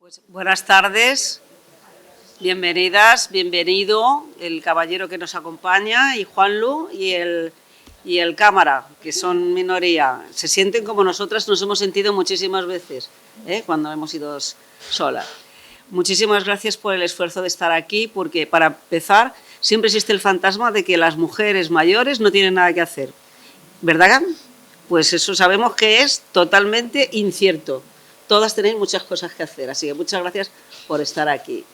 Pues buenas tardes, bienvenidas, bienvenido el caballero que nos acompaña y Juanlu y el cámara, que son minoría. Se sienten como nosotras nos hemos sentido muchísimas veces, cuando hemos ido solas. Muchísimas gracias por el esfuerzo de estar aquí, porque para empezar siempre existe el fantasma de que las mujeres mayores no tienen nada que hacer, ¿verdad? Pues eso sabemos que es totalmente incierto. Todas tenéis muchas cosas que hacer, así que muchas gracias por estar aquí.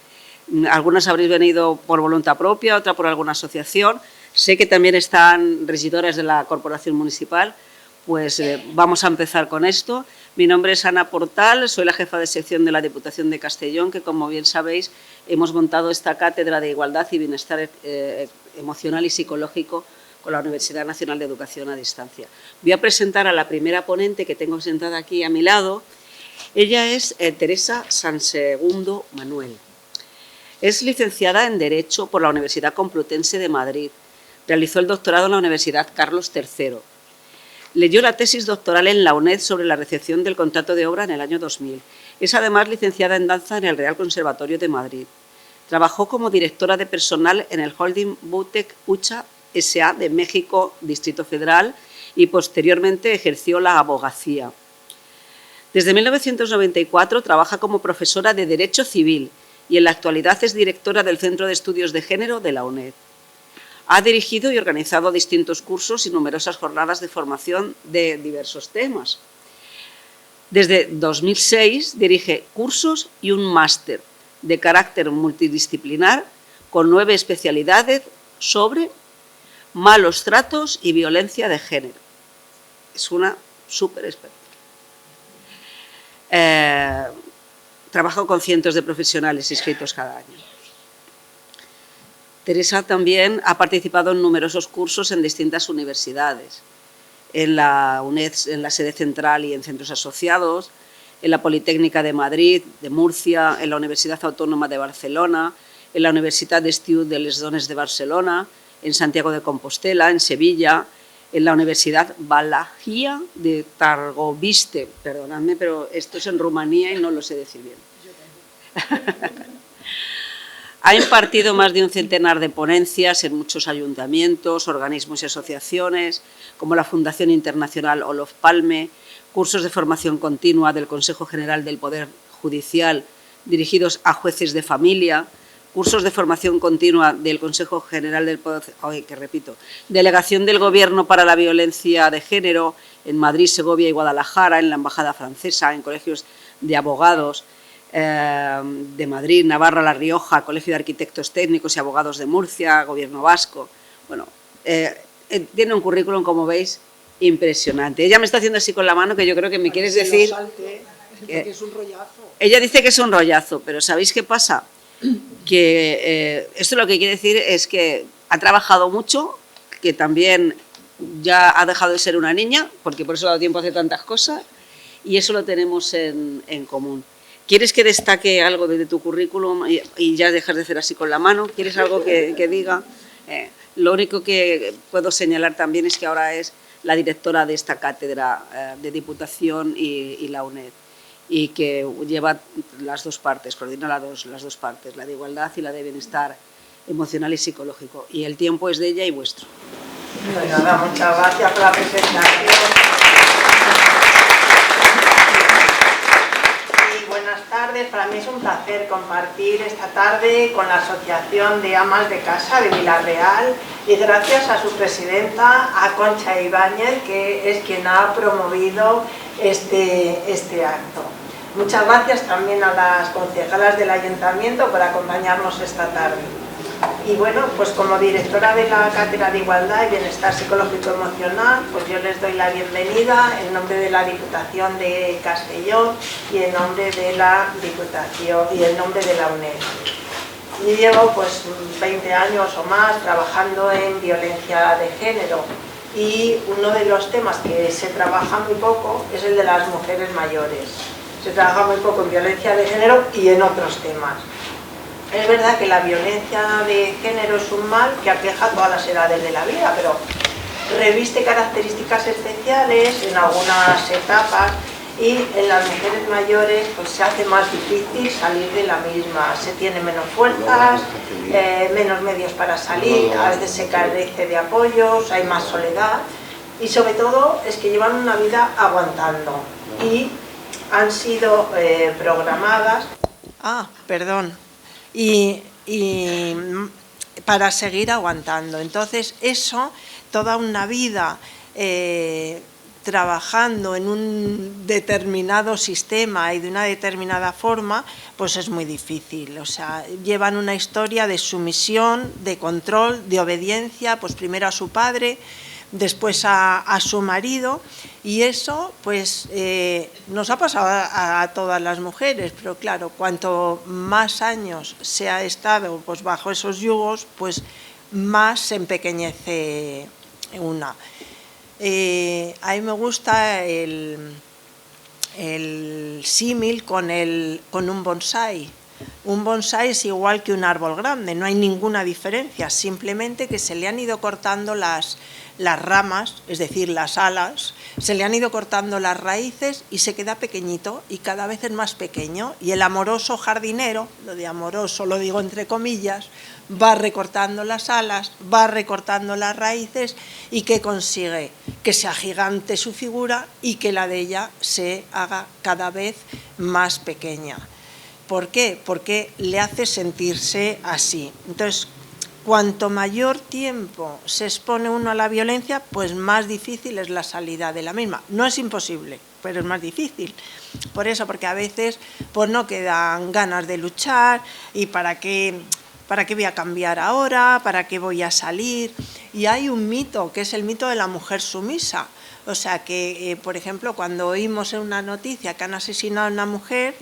Algunas habréis venido por voluntad propia, otra por alguna asociación. Sé que también están regidoras de la Corporación Municipal, pues vamos a empezar con esto. Mi nombre es Ana Portal, soy la jefa de sección de la Diputación de Castellón, que como bien sabéis hemos montado esta cátedra de Igualdad y Bienestar Emocional y Psicológico con la Universidad Nacional de Educación a Distancia. Voy a presentar a la primera ponente que tengo sentada aquí a mi lado. Ella es Teresa Sansegundo Manuel. Es licenciada en Derecho por la Universidad Complutense de Madrid. Realizó el doctorado en la Universidad Carlos III. Leyó la tesis doctoral en la UNED sobre la recepción del contrato de obra en el año 2000. Es además licenciada en danza en el Real Conservatorio de Madrid. Trabajó como directora de personal en el holding Butec Ucha S.A. de México, Distrito Federal, y posteriormente ejerció la abogacía. Desde 1994 trabaja como profesora de Derecho Civil y en la actualidad es directora del Centro de Estudios de Género de la UNED. Ha dirigido y organizado distintos cursos y numerosas jornadas de formación de diversos temas. Desde 2006 dirige cursos y un máster de carácter multidisciplinar con 9 especialidades sobre malos tratos y violencia de género. Es una súper experta. Trabajo con cientos de profesionales inscritos cada año. Teresa también ha participado en numerosos cursos en distintas universidades, en la UNED, en la sede central y en centros asociados, en la Politécnica de Madrid, de Murcia, en la Universidad Autónoma de Barcelona, en la Universitat d'Estiu de les Dones de Barcelona, en Santiago de Compostela, en Sevilla, en la Universidad Valahia de Targoviste. Perdonadme, pero esto es en Rumanía y no lo sé decir bien. Ha impartido más de un centenar de ponencias en muchos ayuntamientos, organismos y asociaciones, como la Fundación Internacional Olof Palme, cursos de formación continua del Consejo General del Poder Judicial dirigidos a jueces de familia, cursos de formación continua del Consejo General del Poder, Delegación del Gobierno para la Violencia de Género en Madrid, Segovia y Guadalajara, en la Embajada Francesa, en colegios de abogados de Madrid, Navarra, La Rioja, Colegio de Arquitectos Técnicos y Abogados de Murcia, Gobierno Vasco. Bueno, tiene un currículum, como veis, impresionante. Ella me está haciendo así con la mano, que yo creo que me quieres decir... Que es un rollazo. Ella dice que es un rollazo, pero ¿sabéis qué pasa? Que esto lo que quiere decir es que ha trabajado mucho, que también ya ha dejado de ser una niña, porque por eso ha dado tiempo a hacer tantas cosas, y eso lo tenemos en común. ¿Quieres que destaque algo de tu currículum y ya dejas de hacer así con la mano? ¿Quieres algo que diga? Lo único que puedo señalar también es que ahora es la directora de esta cátedra de Diputación y la UNED, y que lleva las dos partes, coordina las dos partes, la de igualdad y la de bienestar emocional y psicológico. Y el tiempo es de ella y vuestro. Pues nada, muchas gracias por la presentación. Y buenas tardes, para mí es un placer compartir esta tarde con la Asociación de Amas de Casa de Villarreal y gracias a su presidenta, a Concha Ibáñez, que es quien ha promovido este acto. Muchas gracias también a las concejalas del Ayuntamiento por acompañarnos esta tarde. Y bueno, pues como directora de la Cátedra de Igualdad y Bienestar Psicológico Emocional, pues yo les doy la bienvenida en nombre de la Diputación de Castellón y en nombre de la Diputación y en nombre de la UNED. Y llevo pues 20 años o más trabajando en violencia de género. Y uno de los temas que se trabaja muy poco es el de las mujeres mayores. Se trabaja muy poco en violencia de género y en otros temas. Es verdad que la violencia de género es un mal que aqueja a todas las edades de la vida, pero reviste características especiales en algunas etapas y en las mujeres mayores pues se hace más difícil salir de la misma, se tiene menos fuerzas, menos medios para salir, a veces se carece de apoyos, hay más soledad y sobre todo es que llevan una vida aguantando y han sido programadas y para seguir aguantando. Entonces eso, toda una vida trabajando en un determinado sistema y de una determinada forma, pues es muy difícil. O sea, llevan una historia de sumisión, de control, de obediencia, pues primero a su padre, después a su marido, y eso pues nos ha pasado a todas las mujeres, pero claro, cuanto más años se ha estado pues bajo esos yugos, pues más se empequeñece una. A mí me gusta el símil con un bonsái. Un bonsái es igual que un árbol grande, no hay ninguna diferencia, simplemente que se le han ido cortando las ramas, es decir, las alas, se le han ido cortando las raíces y se queda pequeñito y cada vez es más pequeño. Y el amoroso jardinero, lo de amoroso lo digo entre comillas, va recortando las alas, va recortando las raíces y ¿qué consigue? Que se agigante su figura y que la de ella se haga cada vez más pequeña. ¿Por qué? Porque le hace sentirse así. Entonces, cuanto mayor tiempo se expone uno a la violencia, pues más difícil es la salida de la misma. No es imposible, pero es más difícil. Por eso, porque a veces pues no quedan ganas de luchar y ¿para qué voy a cambiar ahora? ¿Para qué voy a salir? Y hay un mito, que es el mito de la mujer sumisa. O sea que, por ejemplo, cuando oímos en una noticia que han asesinado a una mujer,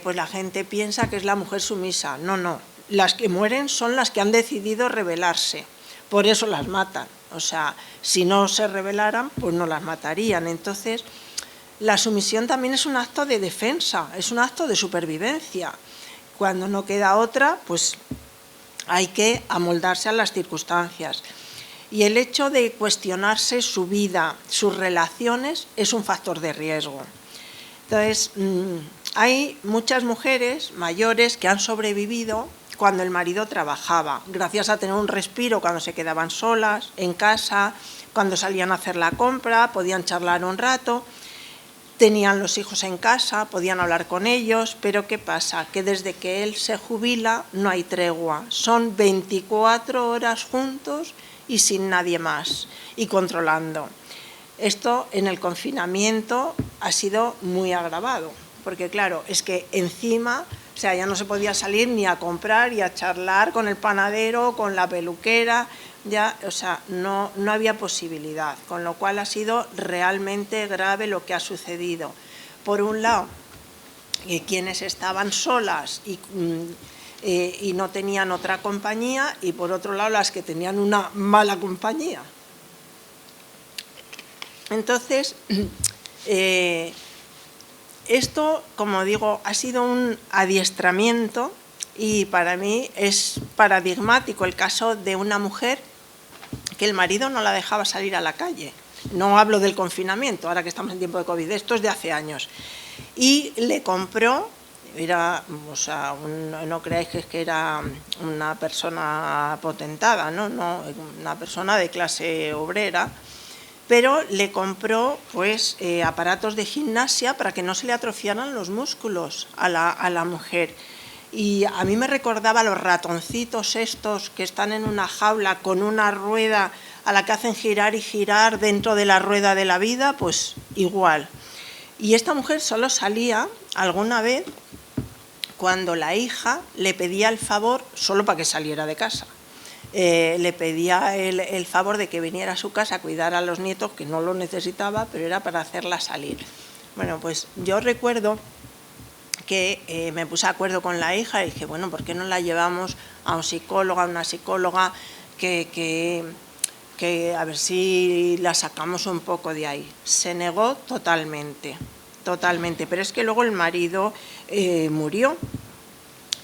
pues la gente piensa que es la mujer sumisa. No, no. Las que mueren son las que han decidido rebelarse. Por eso las matan. O sea, si no se rebelaran, pues no las matarían. Entonces, la sumisión también es un acto de defensa, es un acto de supervivencia. Cuando no queda otra, pues hay que amoldarse a las circunstancias. Y el hecho de cuestionarse su vida, sus relaciones, es un factor de riesgo. Entonces, hay muchas mujeres mayores que han sobrevivido cuando el marido trabajaba, gracias a tener un respiro cuando se quedaban solas, en casa, cuando salían a hacer la compra, podían charlar un rato, tenían los hijos en casa, podían hablar con ellos, pero ¿qué pasa? Que desde que él se jubila no hay tregua, son 24 horas juntos y sin nadie más, y controlando. Esto en el confinamiento ha sido muy agravado, porque claro, es que encima, o sea, ya no se podía salir ni a comprar y a charlar con el panadero, con la peluquera, ya, o sea, no había posibilidad, con lo cual ha sido realmente grave lo que ha sucedido. Por un lado, quienes estaban solas y no tenían otra compañía, y por otro lado, las que tenían una mala compañía. Entonces, esto, como digo, ha sido un adiestramiento y para mí es paradigmático el caso de una mujer que el marido no la dejaba salir a la calle. No hablo del confinamiento, ahora que estamos en tiempo de COVID, esto es de hace años. Y le compró, o sea, no creáis que era una persona potentada, ¿no? Una persona de clase obrera, pero le compró pues aparatos de gimnasia para que no se le atrofiaran los músculos a la mujer. Y a mí me recordaba los ratoncitos estos que están en una jaula con una rueda a la que hacen girar y girar dentro de la rueda de la vida, pues igual. Y esta mujer solo salía alguna vez cuando la hija le pedía el favor, solo para que saliera de casa. Le pedía el favor de que viniera a su casa a cuidar a los nietos, que no lo necesitaba, pero era para hacerla salir. Bueno, pues yo recuerdo que me puse de acuerdo con la hija y dije, bueno, ¿por qué no la llevamos a un psicólogo, a una psicóloga, que a ver si la sacamos un poco de ahí? Se negó totalmente, pero es que luego el marido murió.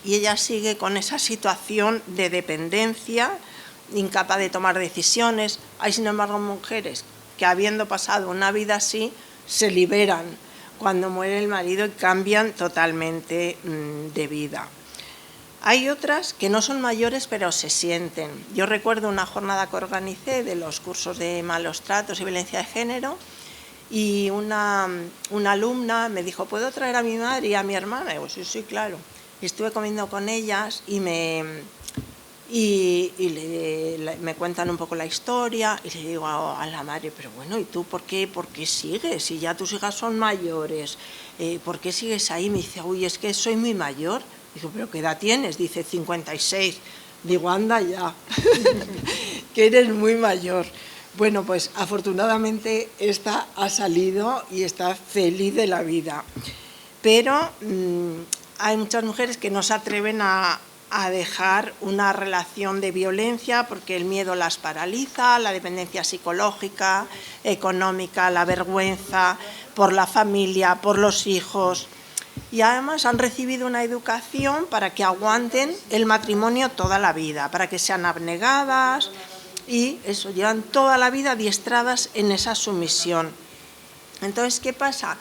Y ella sigue con esa situación de dependencia, incapaz de tomar decisiones. Hay, sin embargo, mujeres que, habiendo pasado una vida así, se liberan cuando muere el marido y cambian totalmente de vida. Hay otras que no son mayores pero se sienten. Yo recuerdo una jornada que organicé de los cursos de malos tratos y violencia de género y una alumna me dijo, ¿puedo traer a mi madre y a mi hermana? Y digo, sí, sí, claro. Y estuve comiendo con ellas y me cuentan un poco la historia y le digo a la madre, pero bueno, ¿y tú por qué sigues? Si ya tus hijas son mayores, ¿por qué sigues ahí? Me dice, uy, es que soy muy mayor. Digo, ¿pero qué edad tienes? Dice, 56. Digo, anda ya, que eres muy mayor. Bueno, pues afortunadamente esta ha salido y está feliz de la vida. Pero hay muchas mujeres que no se atreven a dejar una relación de violencia porque el miedo las paraliza, la dependencia psicológica, económica, la vergüenza por la familia, por los hijos. Y además han recibido una educación para que aguanten el matrimonio toda la vida, para que sean abnegadas y eso, llevan toda la vida adiestradas en esa sumisión. Entonces, ¿qué pasa?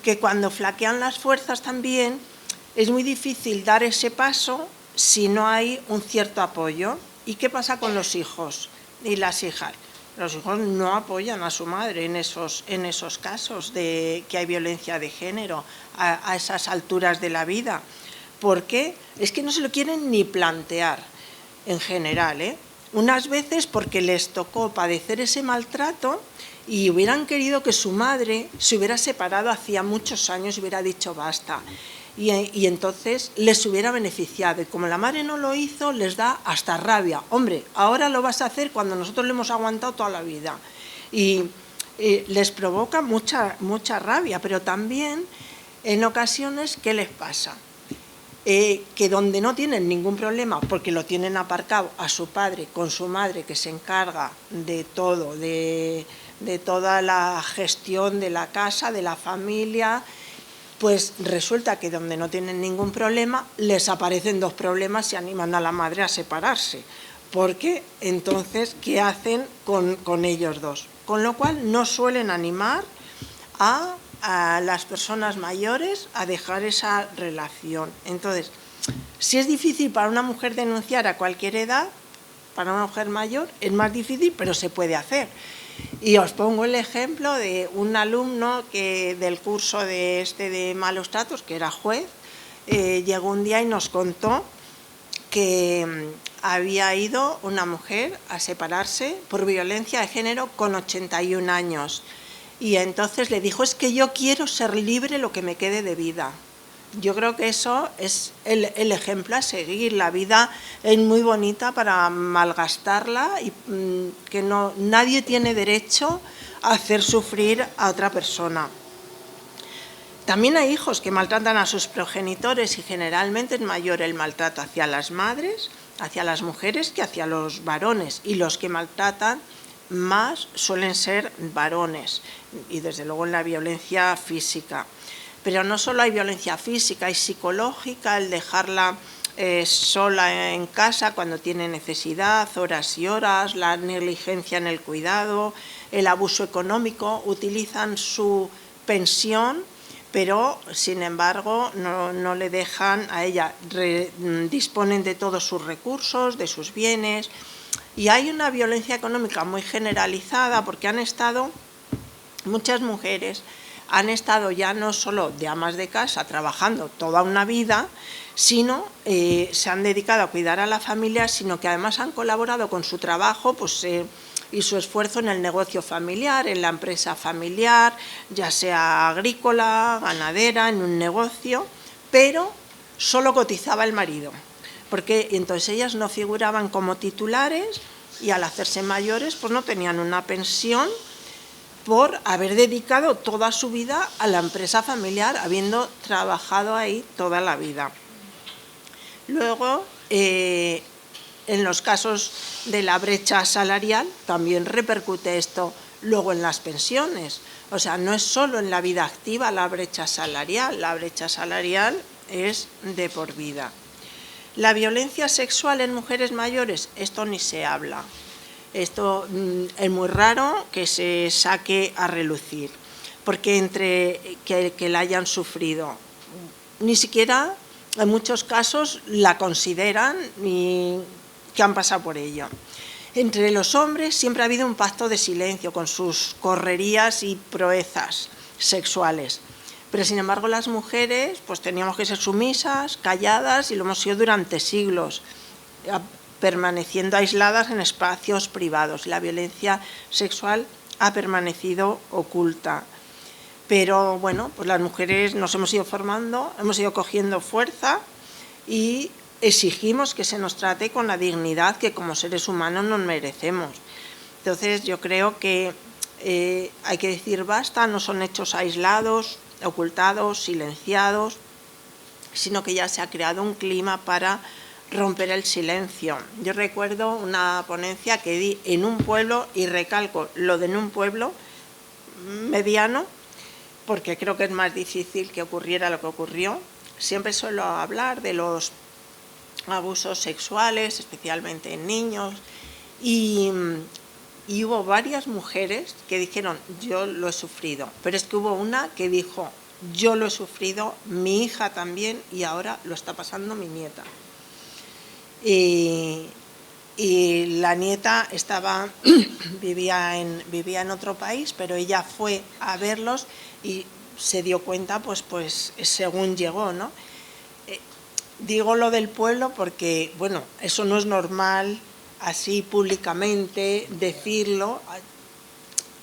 Que cuando flaquean las fuerzas también es muy difícil dar ese paso si no hay un cierto apoyo. ¿Y qué pasa con los hijos y las hijas? Los hijos no apoyan a su madre en esos casos de que hay violencia de género a esas alturas de la vida. ¿Por qué? Es que no se lo quieren ni plantear en general, ¿eh? Unas veces porque les tocó padecer ese maltrato y hubieran querido que su madre se hubiera separado hacía muchos años y hubiera dicho basta. Y entonces les hubiera beneficiado. Y como la madre no lo hizo, les da hasta rabia. Hombre, ahora lo vas a hacer cuando nosotros lo hemos aguantado toda la vida. Y les provoca mucha rabia, pero también en ocasiones, ¿qué les pasa? Que donde no tienen ningún problema, porque lo tienen aparcado a su padre con su madre, que se encarga de todo, de toda la gestión de la casa, de la familia, pues resulta que donde no tienen ningún problema, les aparecen dos problemas y animan a la madre a separarse. Porque entonces, ¿qué hacen con ellos dos? Con lo cual no suelen animar a las personas mayores a dejar esa relación. Entonces, si es difícil para una mujer denunciar a cualquier edad, para una mujer mayor es más difícil, pero se puede hacer. Y os pongo el ejemplo de un alumno del curso de malos tratos, que era juez, llegó un día y nos contó que había ido una mujer a separarse por violencia de género con 81 años. Y entonces le dijo, es que yo quiero ser libre lo que me quede de vida. Yo creo que eso es el ejemplo a seguir. La vida es muy bonita para malgastarla y que nadie tiene derecho a hacer sufrir a otra persona. También hay hijos que maltratan a sus progenitores y generalmente es mayor el maltrato hacia las madres, hacia las mujeres que hacia los varones. Y los que maltratan más suelen ser varones y desde luego en la violencia física. Pero no solo hay violencia física, hay psicológica, el dejarla sola en casa cuando tiene necesidad, horas y horas, la negligencia en el cuidado, el abuso económico, utilizan su pensión, pero sin embargo no le dejan a ella, disponen de todos sus recursos, de sus bienes. Y hay una violencia económica muy generalizada porque muchas mujeres han estado ya no solo de amas de casa trabajando toda una vida, sino se han dedicado a cuidar a la familia, sino que además han colaborado con su trabajo y su esfuerzo en el negocio familiar, en la empresa familiar, ya sea agrícola, ganadera, en un negocio, pero solo cotizaba el marido, porque entonces ellas no figuraban como titulares y al hacerse mayores pues no tenían una pensión por haber dedicado toda su vida a la empresa familiar, habiendo trabajado ahí toda la vida. Luego, en los casos de la brecha salarial, también repercute esto luego en las pensiones. O sea, no es solo en la vida activa la brecha salarial es de por vida. La violencia sexual en mujeres mayores, esto ni se habla. Esto es muy raro que se saque a relucir, porque entre que la hayan sufrido. Ni siquiera en muchos casos la consideran ni que han pasado por ello. Entre los hombres siempre ha habido un pacto de silencio con sus correrías y proezas sexuales. Pero sin embargo las mujeres pues teníamos que ser sumisas, calladas, y lo hemos sido durante siglos, permaneciendo aisladas en espacios privados. La violencia sexual ha permanecido oculta. Pero bueno, pues las mujeres nos hemos ido formando, hemos ido cogiendo fuerza y exigimos que se nos trate con la dignidad que como seres humanos nos merecemos. Entonces yo creo que hay que decir basta, no son hechos aislados, ocultados, silenciados, sino que ya se ha creado un clima para romper el silencio. Yo recuerdo una ponencia que di en un pueblo, y recalco lo de en un pueblo mediano, porque creo que es más difícil que ocurriera lo que ocurrió. Siempre suelo hablar de los abusos sexuales, especialmente en niños, y hubo varias mujeres que dijeron, yo lo he sufrido, pero es que hubo una que dijo, yo lo he sufrido, mi hija también, y ahora lo está pasando mi nieta. Y la nieta vivía en otro país, pero ella fue a verlos y se dio cuenta, pues según llegó, ¿no? Digo lo del pueblo porque, bueno, eso no es normal así públicamente decirlo.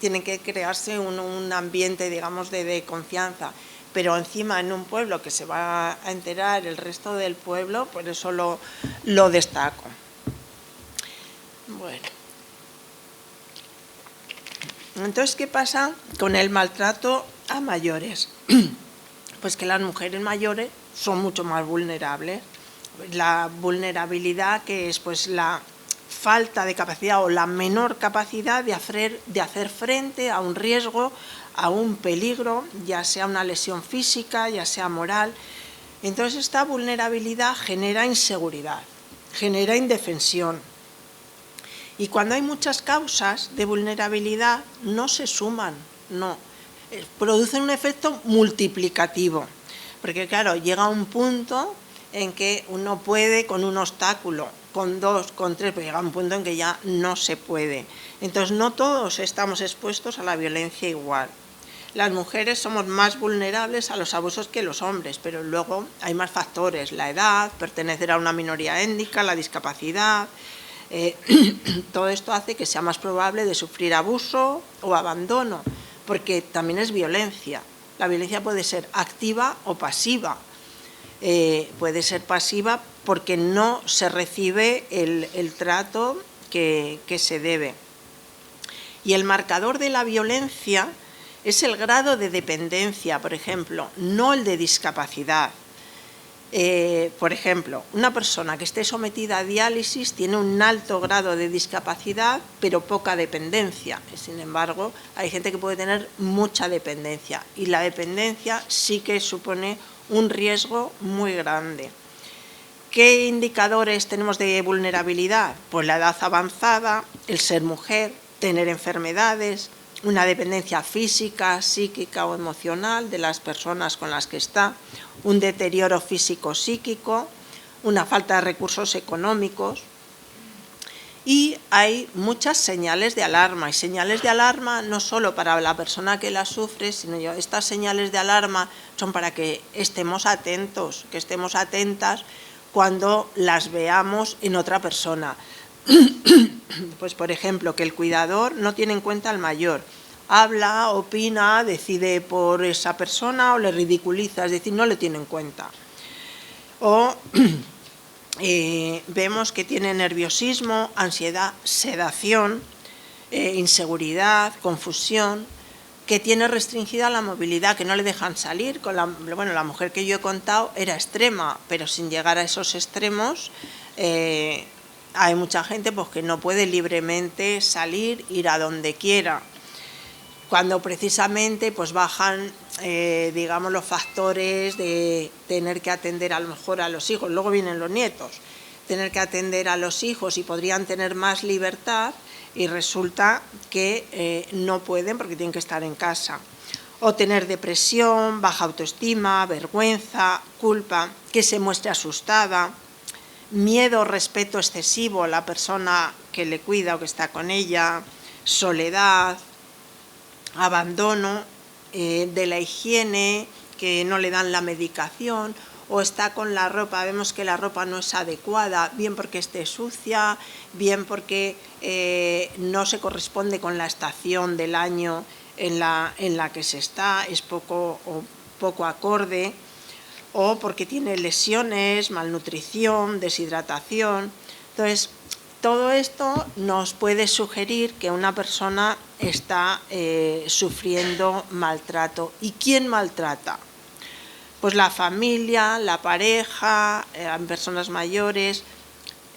Tiene que crearse un ambiente, digamos, de confianza. Pero encima en un pueblo que se va a enterar el resto del pueblo, por eso lo destaco. Bueno. Entonces, ¿qué pasa con el maltrato a mayores? Pues que las mujeres mayores son mucho más vulnerables. La vulnerabilidad, que es pues la falta de capacidad o la menor capacidad de hacer frente a un riesgo, a un peligro, ya sea una lesión física, ya sea moral. Entonces esta vulnerabilidad genera inseguridad, genera indefensión. Y cuando hay muchas causas de vulnerabilidad no se suman, no, producen un efecto multiplicativo. Porque claro, llega un punto en que uno puede con un obstáculo, con dos, con tres, pero llega un punto en que ya no se puede. Entonces no todos estamos expuestos a la violencia igual. Las mujeres somos más vulnerables a los abusos que los hombres, pero luego hay más factores, la edad, pertenecer a una minoría étnica, la discapacidad. Todo esto hace que sea más probable de sufrir abuso o abandono, porque también es violencia. La violencia puede ser activa o pasiva. Puede ser pasiva porque no se recibe el trato que se debe. Y el marcador de la violencia es el grado de dependencia, por ejemplo, no el de discapacidad. Por ejemplo, una persona que esté sometida a diálisis tiene un alto grado de discapacidad, pero poca dependencia. Sin embargo, hay gente que puede tener mucha dependencia, y la dependencia sí que supone un riesgo muy grande. ¿Qué indicadores tenemos de vulnerabilidad? Pues la edad avanzada, el ser mujer, tener enfermedades, una dependencia física, psíquica o emocional de las personas con las que está, un deterioro físico-psíquico, una falta de recursos económicos. Y hay muchas señales de alarma, y señales de alarma no solo para la persona que la sufre, sino estas señales de alarma son para que estemos atentos, que estemos atentas cuando las veamos en otra persona. Pues por ejemplo, que el cuidador no tiene en cuenta al mayor, habla, opina, decide por esa persona o le ridiculiza, es decir, no le tiene en cuenta. O vemos que tiene nerviosismo, ansiedad, sedación, inseguridad, confusión, que tiene restringida la movilidad, que no le dejan salir. Bueno, la mujer que yo he contado era extrema, pero sin llegar a esos extremos hay mucha gente pues, que no puede libremente salir, ir a donde quiera. Cuando precisamente pues, bajan digamos, los factores de tener que atender a lo mejor a los hijos, luego vienen los nietos, tener que atender a los hijos y podrían tener más libertad y resulta que no pueden porque tienen que estar en casa. o tener depresión, baja autoestima, vergüenza, culpa, que se muestre asustada, miedo o respeto excesivo a la persona que le cuida o que está con ella, soledad, abandono de la higiene, que no le dan la medicación, o está con la ropa, vemos que la ropa no es adecuada, bien porque esté sucia, bien porque no se corresponde con la estación del año en la que se está, es poco acorde, o porque tiene lesiones, malnutrición, deshidratación. Entonces, todo esto nos puede sugerir que una persona está sufriendo maltrato. ¿Y quién maltrata? Pues la familia, la pareja, personas mayores.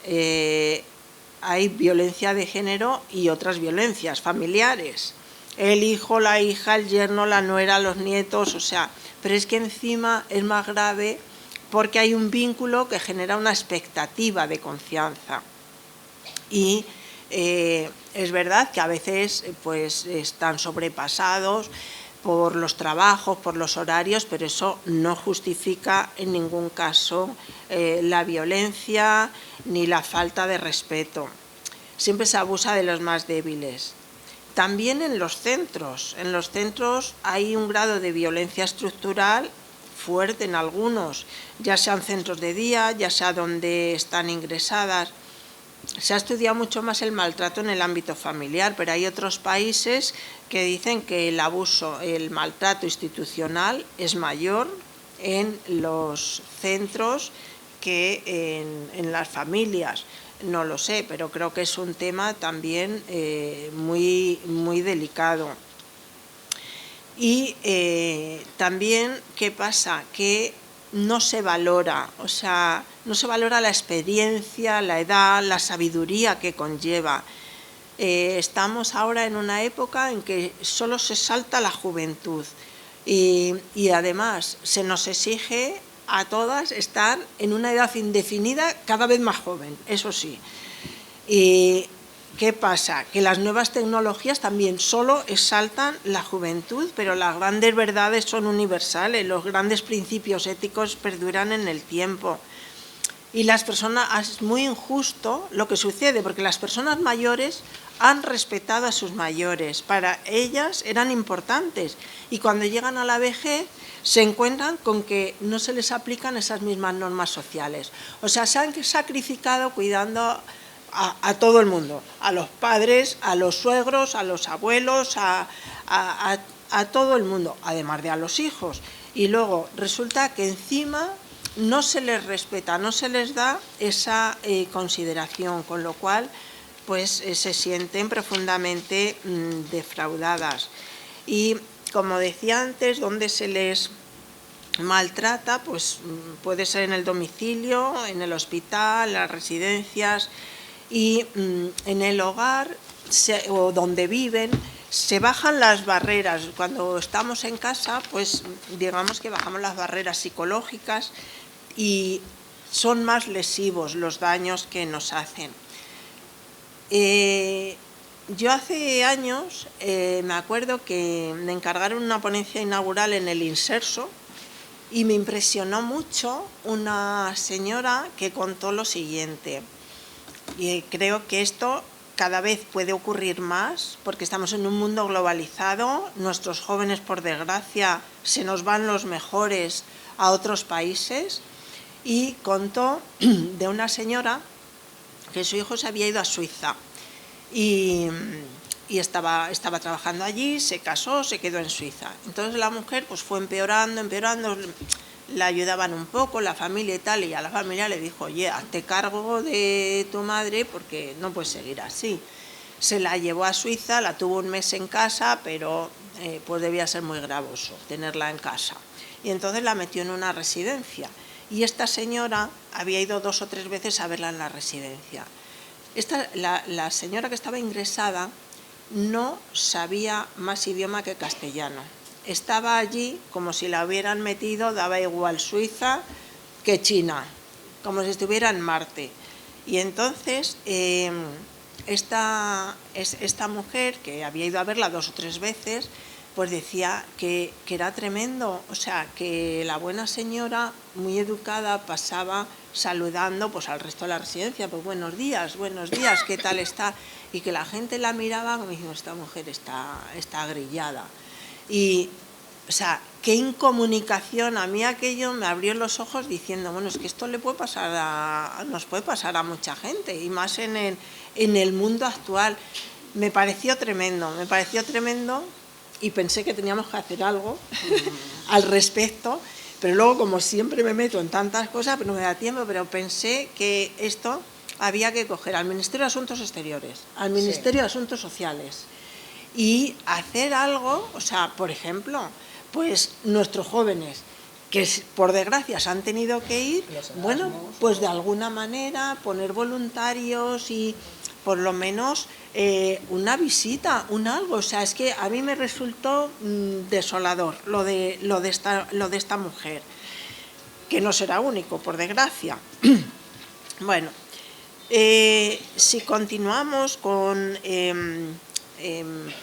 Hay violencia de género y otras violencias familiares. El hijo, la hija, el yerno, la nuera, los nietos, o sea, pero es que encima es más grave porque hay un vínculo que genera una expectativa de confianza. Y es verdad que a veces pues, están sobrepasados por los trabajos, por los horarios, pero eso no justifica en ningún caso la violencia ni la falta de respeto. Siempre se abusa de los más débiles. También en los centros hay un grado de violencia estructural fuerte en algunos, ya sean centros de día, ya sea donde están ingresadas. Se ha estudiado mucho más el maltrato en el ámbito familiar, pero hay otros países que dicen que el abuso, el maltrato institucional es mayor en los centros que en las familias. No lo sé, pero creo que es un tema también muy, muy delicado. Y también, ¿qué pasa? Que no se valora, o sea, no se valora la experiencia, la edad, la sabiduría que conlleva. Estamos ahora en una época en que solo se salta la juventud y además se nos exige a todas estar en una edad indefinida cada vez más joven, eso sí. ¿Y qué pasa? Que las nuevas tecnologías también solo exaltan la juventud, pero las grandes verdades son universales, los grandes principios éticos perduran en el tiempo. Y las personas, es muy injusto lo que sucede, porque las personas mayores han respetado a sus mayores, para ellas eran importantes, y cuando llegan a la vejez se encuentran con que no se les aplican esas mismas normas sociales. O sea, se han sacrificado cuidando a todo el mundo, a los padres, a los suegros, a los abuelos, a todo el mundo, además de a los hijos. Y luego resulta que encima no se les respeta, no se les da esa consideración, con lo cual pues se sienten profundamente defraudadas. Y como decía antes, donde se les maltrata, pues puede ser en el domicilio, en el hospital, en las residencias, y en el hogar o donde viven se bajan las barreras. Cuando estamos en casa, pues digamos que bajamos las barreras psicológicas y son más lesivos los daños que nos hacen. Yo hace años me acuerdo que me encargaron una ponencia inaugural en el Inserso y me impresionó mucho una señora que contó lo siguiente. Y creo que esto cada vez puede ocurrir más porque estamos en un mundo globalizado, nuestros jóvenes, por desgracia, se nos van los mejores a otros países, y contó de una señora que su hijo se había ido a Suiza y estaba trabajando allí, se casó, se quedó en Suiza. Entonces la mujer pues fue empeorando, la ayudaban un poco, la familia y tal, y a la familia le dijo: oye, hazte cargo de tu madre porque no puedes seguir así. Se la llevó a Suiza, la tuvo un mes en casa, pero pues debía ser muy gravoso tenerla en casa. Y entonces la metió en una residencia. Y esta señora había ido 2 o 3 veces a verla en la residencia. La señora que estaba ingresada no sabía más idioma que castellano. Estaba allí como si la hubieran metido, daba igual Suiza que China, como si estuviera en Marte. Y entonces esta mujer, que había ido a verla 2 o 3 veces, pues decía que era tremendo, o sea, que la buena señora, muy educada, pasaba saludando pues al resto de la residencia, pues buenos días, ¿qué tal está? Y que la gente la miraba como diciendo, esta mujer está grillada. Y, o sea, qué incomunicación, a mí aquello me abrió los ojos diciendo, bueno, es que esto nos puede pasar a mucha gente, y más en el mundo actual. Me pareció tremendo, y pensé que teníamos que hacer algo al respecto, pero luego, como siempre me meto en tantas cosas, pero no me da tiempo, pero pensé que esto había que coger al Ministerio de Asuntos Exteriores, al Ministerio de Asuntos Sociales, y hacer algo, o sea, por ejemplo, pues nuestros jóvenes, que por desgracia se han tenido que ir, bueno, pues de alguna manera poner voluntarios y por lo menos una visita, un algo. O sea, es que a mí me resultó desolador lo de esta mujer, que no será único, por desgracia. Bueno, si continuamos con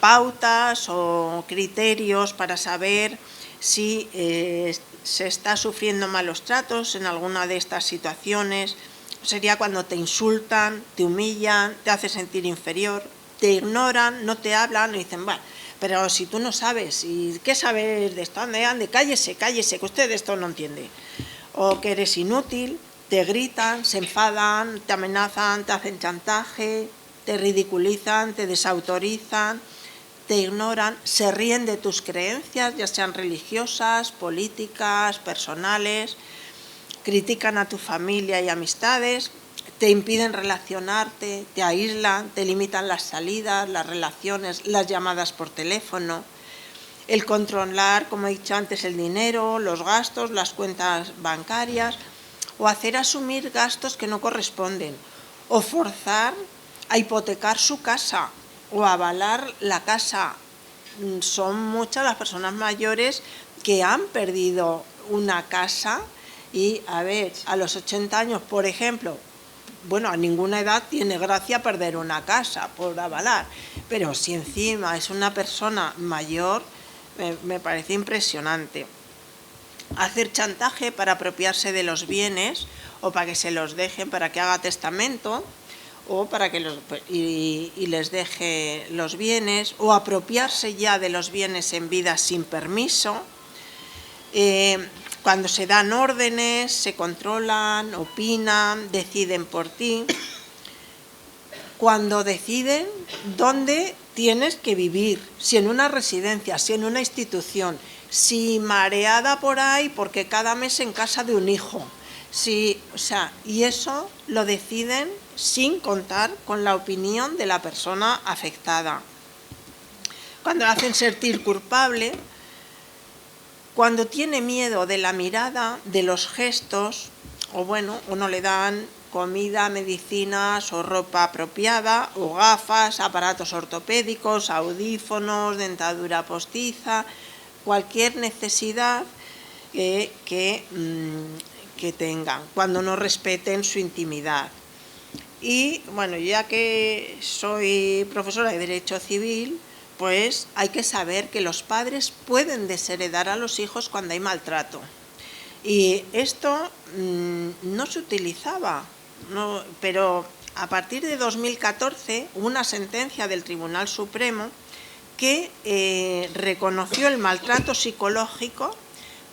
pautas o criterios para saber si se está sufriendo malos tratos en alguna de estas situaciones, sería cuando te insultan, te humillan, te hacen sentir inferior, te ignoran, no te hablan y dicen, bueno, pero si tú no sabes, ¿y qué sabes de esto? Ande, cállese, que usted de esto no entiende. O que eres inútil, te gritan, se enfadan, te amenazan, te hacen chantaje, te ridiculizan, te desautorizan, te ignoran, se ríen de tus creencias, ya sean religiosas, políticas, personales, critican a tu familia y amistades, te impiden relacionarte, te aíslan, te limitan las salidas, las relaciones, las llamadas por teléfono, el controlar, como he dicho antes, el dinero, los gastos, las cuentas bancarias, o hacer asumir gastos que no corresponden, o forzar a hipotecar su casa o avalar la casa. Son muchas las personas mayores que han perdido una casa y, a ver, a los 80 años, por ejemplo, bueno, a ninguna edad tiene gracia perder una casa por avalar, pero si encima es una persona mayor, me parece impresionante. Hacer chantaje para apropiarse de los bienes o para que se los dejen, para que haga testamento o para que les deje los bienes, o apropiarse ya de los bienes en vida sin permiso. Cuando se dan órdenes, se controlan, opinan, deciden por ti. Cuando deciden dónde tienes que vivir, si en una residencia, si en una institución, si mareada por ahí porque cada mes en casa de un hijo. Sí, o sea, y eso lo deciden sin contar con la opinión de la persona afectada. Cuando la hacen sentir culpable, cuando tiene miedo de la mirada, de los gestos, o bueno, o no le dan comida, medicinas o ropa apropiada, o gafas, aparatos ortopédicos, audífonos, dentadura postiza, cualquier necesidad que tengan, cuando no respeten su intimidad. Y bueno, ya que soy profesora de Derecho Civil, pues hay que saber que los padres pueden desheredar a los hijos cuando hay maltrato. Y esto no se utilizaba, pero a partir de 2014 hubo una sentencia del Tribunal Supremo que reconoció el maltrato psicológico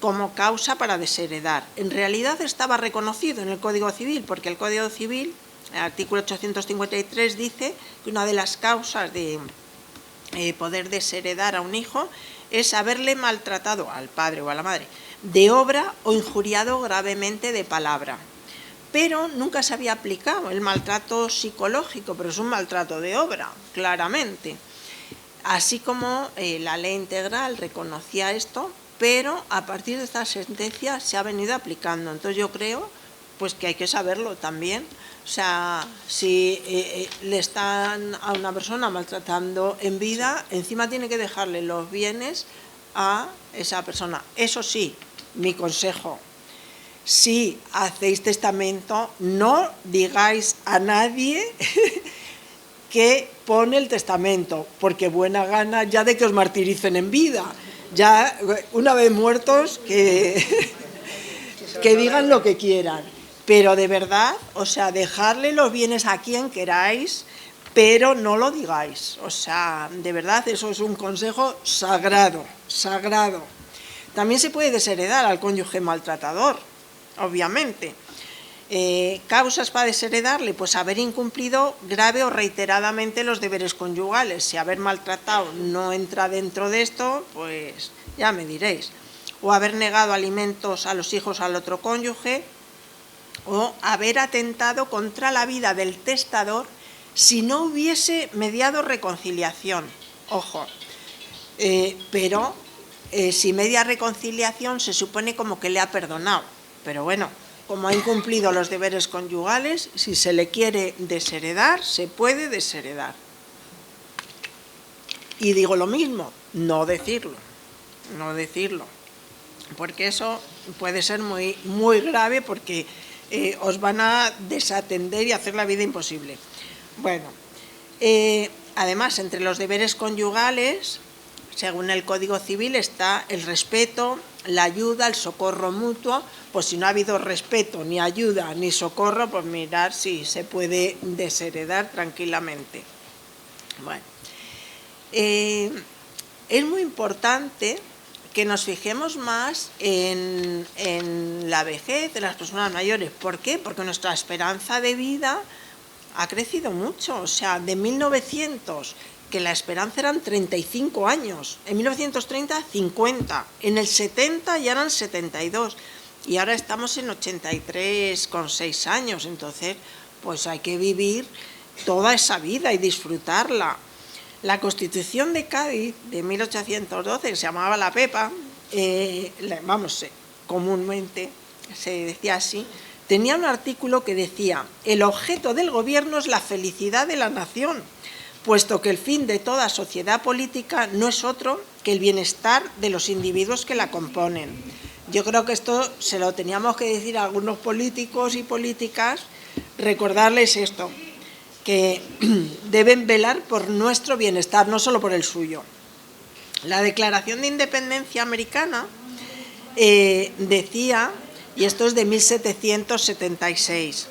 como causa para desheredar. En realidad estaba reconocido en el Código Civil, porque el Código Civil, el artículo 853, dice que una de las causas de poder desheredar a un hijo es haberle maltratado al padre o a la madre de obra o injuriado gravemente de palabra. Pero nunca se había aplicado el maltrato psicológico, pero es un maltrato de obra, claramente. Así como la ley integral reconocía esto, pero a partir de esta sentencia se ha venido aplicando. Entonces yo creo pues que hay que saberlo también. O sea, si le están a una persona maltratando en vida, encima tiene que dejarle los bienes a esa persona. Eso sí, mi consejo, si hacéis testamento, no digáis a nadie que pone el testamento, porque buena gana ya de que os martiricen en vida. Ya, una vez muertos, que digan lo que quieran. Pero de verdad, o sea, dejarle los bienes a quien queráis, pero no lo digáis. O sea, de verdad, eso es un consejo sagrado, sagrado. También se puede desheredar al cónyuge maltratador, obviamente. Causas para desheredarle, pues haber incumplido grave o reiteradamente los deberes conyugales. Si haber maltratado no entra dentro de esto, pues ya me diréis. O haber negado alimentos a los hijos al otro cónyuge, o haber atentado contra la vida del testador si no hubiese mediado reconciliación. Ojo, pero si media reconciliación se supone como que le ha perdonado, pero bueno, como ha incumplido los deberes conyugales, si se le quiere desheredar, se puede desheredar. Y digo lo mismo, no decirlo, porque eso puede ser muy, muy grave, porque os van a desatender y hacer la vida imposible. Bueno, además, entre los deberes conyugales, según el Código Civil, está el respeto, la ayuda, el socorro mutuo. Pues si no ha habido respeto, ni ayuda, ni socorro, pues mirar si se puede desheredar tranquilamente. Bueno, es muy importante que nos fijemos más en la vejez de las personas mayores. ¿Por qué? Porque nuestra esperanza de vida ha crecido mucho. O sea, de 1900, que la esperanza eran 35 años, en 1930, 50, en el 70 ya eran 72, y ahora estamos en 83,6 años. Entonces, pues hay que vivir toda esa vida y disfrutarla. La Constitución de Cádiz de 1812, que se llamaba la Pepa, comúnmente se decía así, tenía un artículo que decía: el objeto del gobierno es la felicidad de la nación, puesto que el fin de toda sociedad política no es otro que el bienestar de los individuos que la componen. Yo creo que esto se lo teníamos que decir a algunos políticos y políticas, recordarles esto, que deben velar por nuestro bienestar, no solo por el suyo. La Declaración de Independencia americana decía, y esto es de 1776,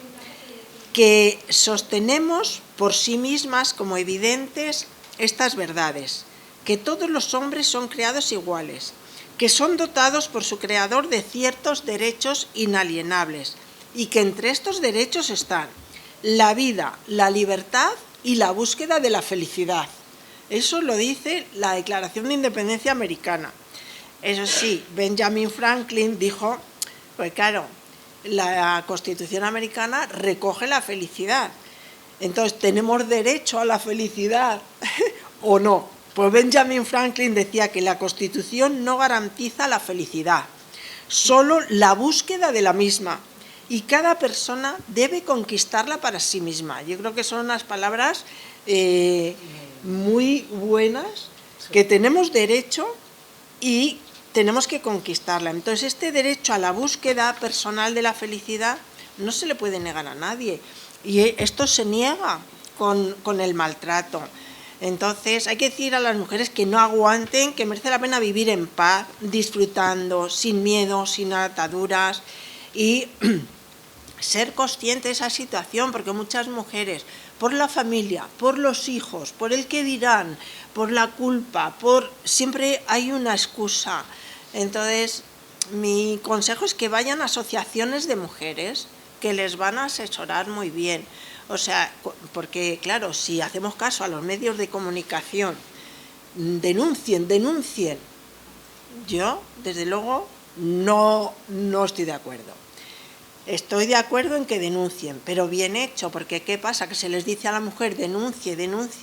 que sostenemos por sí mismas como evidentes estas verdades: que todos los hombres son creados iguales, que son dotados por su creador de ciertos derechos inalienables, y que entre estos derechos están la vida, la libertad y la búsqueda de la felicidad. Eso lo dice la Declaración de Independencia americana. Eso sí, Benjamin Franklin dijo, pues claro, la Constitución americana recoge la felicidad. Entonces, ¿tenemos derecho a la felicidad o no? Pues Benjamin Franklin decía que la Constitución no garantiza la felicidad, solo la búsqueda de la misma. Y cada persona debe conquistarla para sí misma. Yo creo que son unas palabras muy buenas, que tenemos derecho y tenemos que conquistarla. Entonces, este derecho a la búsqueda personal de la felicidad no se le puede negar a nadie. Y esto se niega con el maltrato. Entonces, hay que decir a las mujeres que no aguanten, que merece la pena vivir en paz, disfrutando, sin miedo, sin ataduras, y ser consciente de esa situación, porque muchas mujeres, por la familia, por los hijos, por el que dirán, por la culpa, siempre hay una excusa. Entonces, mi consejo es que vayan a asociaciones de mujeres que les van a asesorar muy bien. O sea, porque claro, si hacemos caso a los medios de comunicación, denuncien. Yo, desde luego, no estoy de acuerdo. Estoy de acuerdo en que denuncien, pero bien hecho, porque ¿qué pasa? Que se les dice a la mujer denuncie,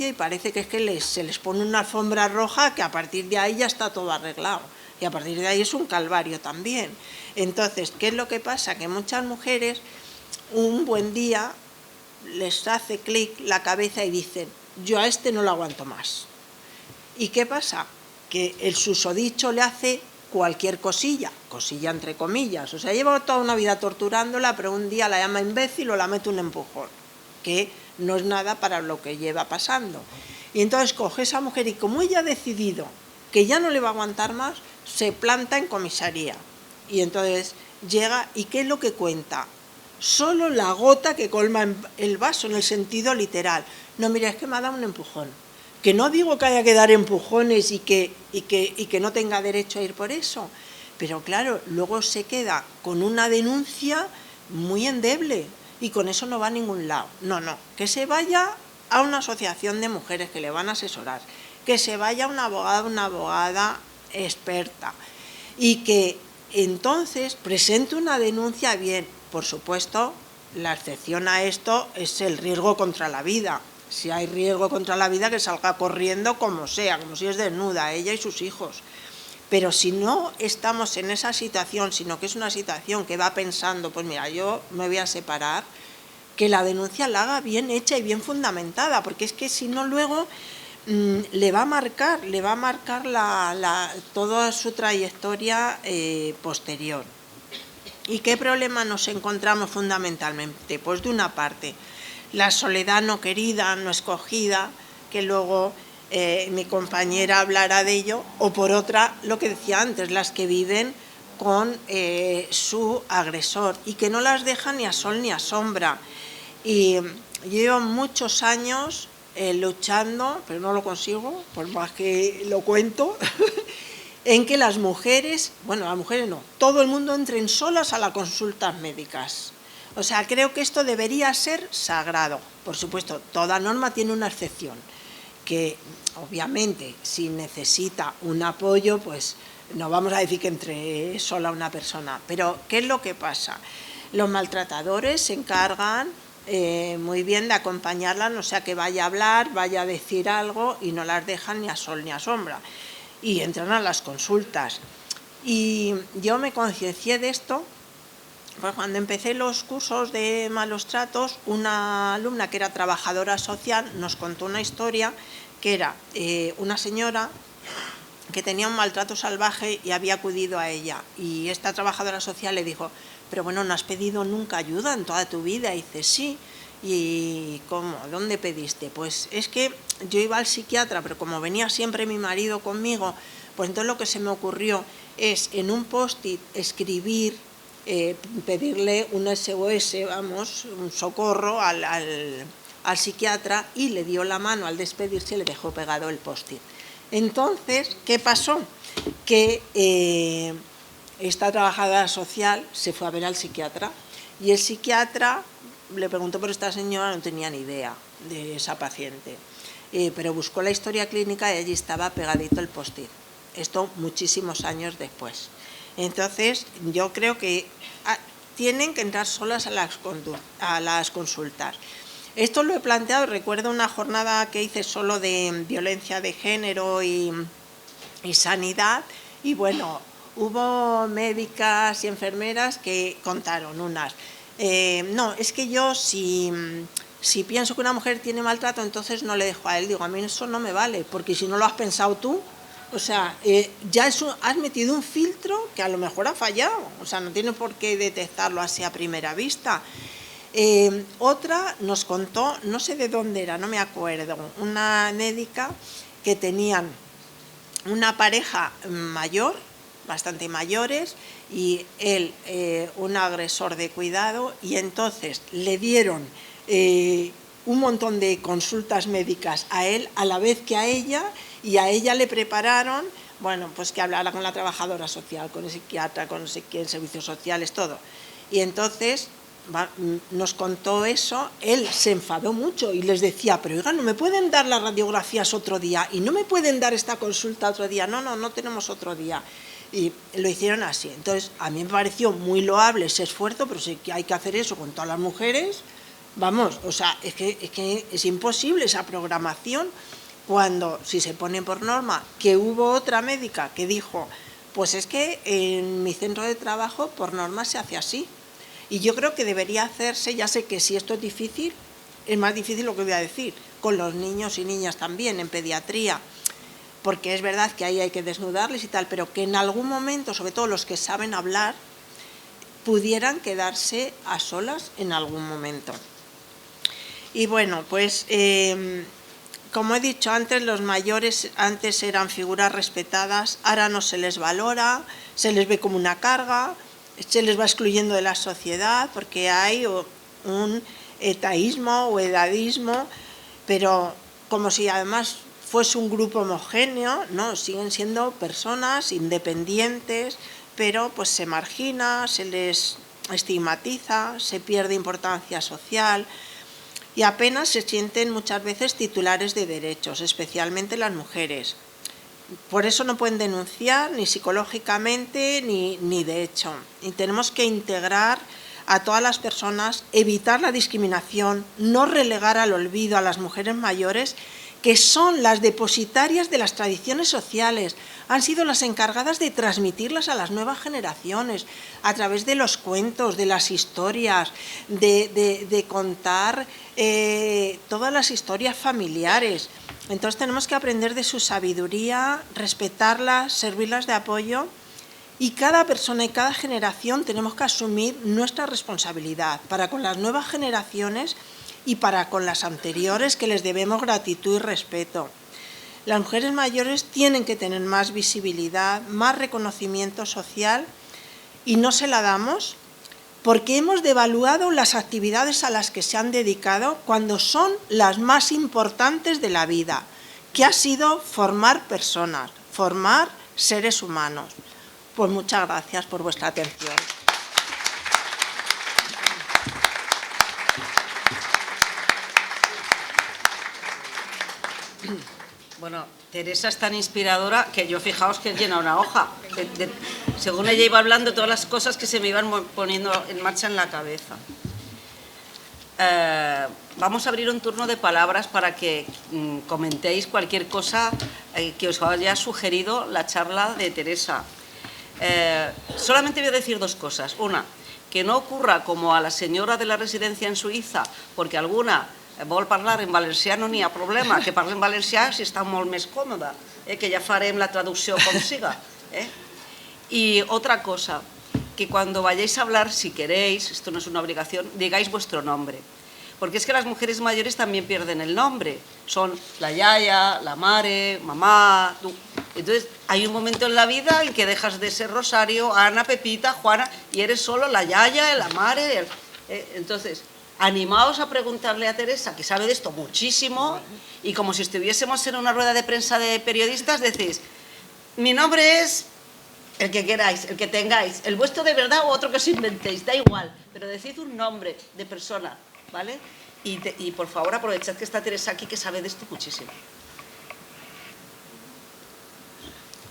y parece que es que se les pone una alfombra roja, que a partir de ahí ya está todo arreglado, y a partir de ahí es un calvario también. Entonces, ¿qué es lo que pasa? Que muchas mujeres un buen día les hace clic la cabeza y dicen, yo a este no lo aguanto más. ¿Y qué pasa? Que el susodicho le hace cualquier cosilla entre comillas, o sea, lleva toda una vida torturándola, pero un día la llama imbécil o la mete un empujón, que no es nada para lo que lleva pasando. Y entonces coge esa mujer y como ella ha decidido que ya no le va a aguantar más, se planta en comisaría. Y entonces llega, ¿y qué es lo que cuenta? Solo la gota que colma el vaso, en el sentido literal. No, mira, es que me ha dado un empujón. Que no digo que haya que dar empujones y que no tenga derecho a ir por eso. Pero claro, luego se queda con una denuncia muy endeble y con eso no va a ningún lado. No, que se vaya a una asociación de mujeres que le van a asesorar, que se vaya a una abogada experta y que entonces presente una denuncia bien. Por supuesto, la excepción a esto es el riesgo contra la vida. Si hay riesgo contra la vida, que salga corriendo como sea, como si es desnuda, ella y sus hijos. Pero si no estamos en esa situación, sino que es una situación que va pensando, pues mira, yo me voy a separar, que la denuncia la haga bien hecha y bien fundamentada, porque es que si no luego le va a marcar toda su trayectoria posterior. ¿Y qué problema nos encontramos fundamentalmente? Pues de una parte, la soledad no querida, no escogida, que luego mi compañera hablará de ello, o por otra, lo que decía antes, las que viven con su agresor y que no las dejan ni a sol ni a sombra. Y yo llevo muchos años luchando, pero no lo consigo, por más que lo cuento, en que las mujeres, bueno, las mujeres no, todo el mundo entren solas a las consultas médicas. O sea, creo que esto debería ser sagrado. Por supuesto, toda norma tiene una excepción, que obviamente si necesita un apoyo, pues no vamos a decir que entre sola una persona. Pero, ¿qué es lo que pasa? Los maltratadores se encargan muy bien de acompañarla, no sea que vaya a hablar, vaya a decir algo y no las dejan ni a sol ni a sombra. Y entran a las consultas. Y yo me conciencié de esto, pues cuando empecé los cursos de malos tratos, una alumna que era trabajadora social nos contó una historia que era una señora que tenía un maltrato salvaje y había acudido a ella. Y esta trabajadora social le dijo, pero bueno, ¿no has pedido nunca ayuda en toda tu vida? Y dice, sí. ¿Y cómo? ¿Dónde pediste? Pues es que yo iba al psiquiatra, pero como venía siempre mi marido conmigo, pues entonces lo que se me ocurrió es en un post-it escribir, pedirle un SOS, vamos, un socorro al psiquiatra, y le dio la mano al despedirse y le dejó pegado el post-it. Entonces, ¿qué pasó? Que esta trabajadora social se fue a ver al psiquiatra y el psiquiatra le preguntó por esta señora, no tenía ni idea de esa paciente, pero buscó la historia clínica y allí estaba pegadito el post-it. Esto muchísimos años después. Entonces, yo creo que tienen que entrar solas a las consultas. Esto lo he planteado, recuerdo una jornada que hice solo de violencia de género y sanidad, y bueno, hubo médicas y enfermeras que contaron unas. No, es que yo si pienso que una mujer tiene maltrato, entonces no le dejo a él. Digo, a mí eso no me vale, porque si no lo has pensado tú, o sea, ya has metido un filtro que a lo mejor ha fallado, o sea, no tiene por qué detectarlo así a primera vista. Otra nos contó, no sé de dónde era, no me acuerdo, una médica que tenían una pareja mayor, bastante mayores, y él un agresor de cuidado, y entonces le dieron un montón de consultas médicas a él a la vez que a ella, y a ella le prepararon, bueno, pues que hablara con la trabajadora social, con el psiquiatra, con no sé quién, servicios sociales, todo. Y entonces nos contó eso, él se enfadó mucho y les decía, pero oiga, ¿no me pueden dar las radiografías otro día? ¿Y no me pueden dar esta consulta otro día? No tenemos otro día. Y lo hicieron así. Entonces, a mí me pareció muy loable ese esfuerzo, pero sí que hay que hacer eso con todas las mujeres. Vamos, o sea, es que es imposible esa programación cuando, si se pone por norma, que hubo otra médica que dijo, pues es que en mi centro de trabajo por norma se hace así. Y yo creo que debería hacerse, ya sé que si esto es difícil, es más difícil lo que voy a decir, con los niños y niñas también, en pediatría, porque es verdad que ahí hay que desnudarles y tal, pero que en algún momento, sobre todo los que saben hablar, pudieran quedarse a solas en algún momento. Y bueno, pues como he dicho antes, los mayores antes eran figuras respetadas, ahora no se les valora, se les ve como una carga, se les va excluyendo de la sociedad porque hay un etaísmo o edadismo, pero como si además fuese un grupo homogéneo, no, siguen siendo personas independientes, pero pues se margina, se les estigmatiza, se pierde importancia social y apenas se sienten muchas veces titulares de derechos, especialmente las mujeres. Por eso no pueden denunciar ni psicológicamente ni de hecho. Y tenemos que integrar a todas las personas, evitar la discriminación, no relegar al olvido a las mujeres mayores, que son las depositarias de las tradiciones sociales, han sido las encargadas de transmitirlas a las nuevas generaciones a través de los cuentos, de las historias, de contar todas las historias familiares. Entonces tenemos que aprender de su sabiduría, respetarlas, servirlas de apoyo, y cada persona y cada generación tenemos que asumir nuestra responsabilidad para con las nuevas generaciones y para con las anteriores, que les debemos gratitud y respeto. Las mujeres mayores tienen que tener más visibilidad, más reconocimiento social, y no se la damos porque hemos devaluado las actividades a las que se han dedicado cuando son las más importantes de la vida, que ha sido formar personas, formar seres humanos. Pues muchas gracias por vuestra atención. Bueno, Teresa es tan inspiradora que yo, fijaos que llena una hoja. Según ella iba hablando, todas las cosas que se me iban poniendo en marcha en la cabeza. Vamos a abrir un turno de palabras para que comentéis cualquier cosa que os haya sugerido la charla de Teresa. Solamente voy a decir dos cosas. Una, que no ocurra como a la señora de la residencia en Suïssa, porque alguna vol parlar en valencià, no n'hi ha problema, que parli en valencià si està molt més còmoda, que ja farem la traducció com siga. Y otra cosa, que cuando vayáis a hablar, si queréis, esto no es una obligación, digáis vuestro nombre. Porque es que las mujeres mayores también pierden el nombre. Son la yaya, la mare, mamá. Tú. Entonces, hay un momento en la vida en que dejas de ser Rosario, Ana, Pepita, Juana, y eres solo la yaya, la mare. Entonces, animaos a preguntarle a Teresa, que sabe de esto muchísimo, y como si estuviésemos en una rueda de prensa de periodistas, decís, mi nombre es el que queráis, el que tengáis, el vuestro de verdad o otro que os inventéis, da igual, pero decid un nombre de persona, ¿vale? Y por favor aprovechad que está Teresa aquí, que sabe de esto muchísimo.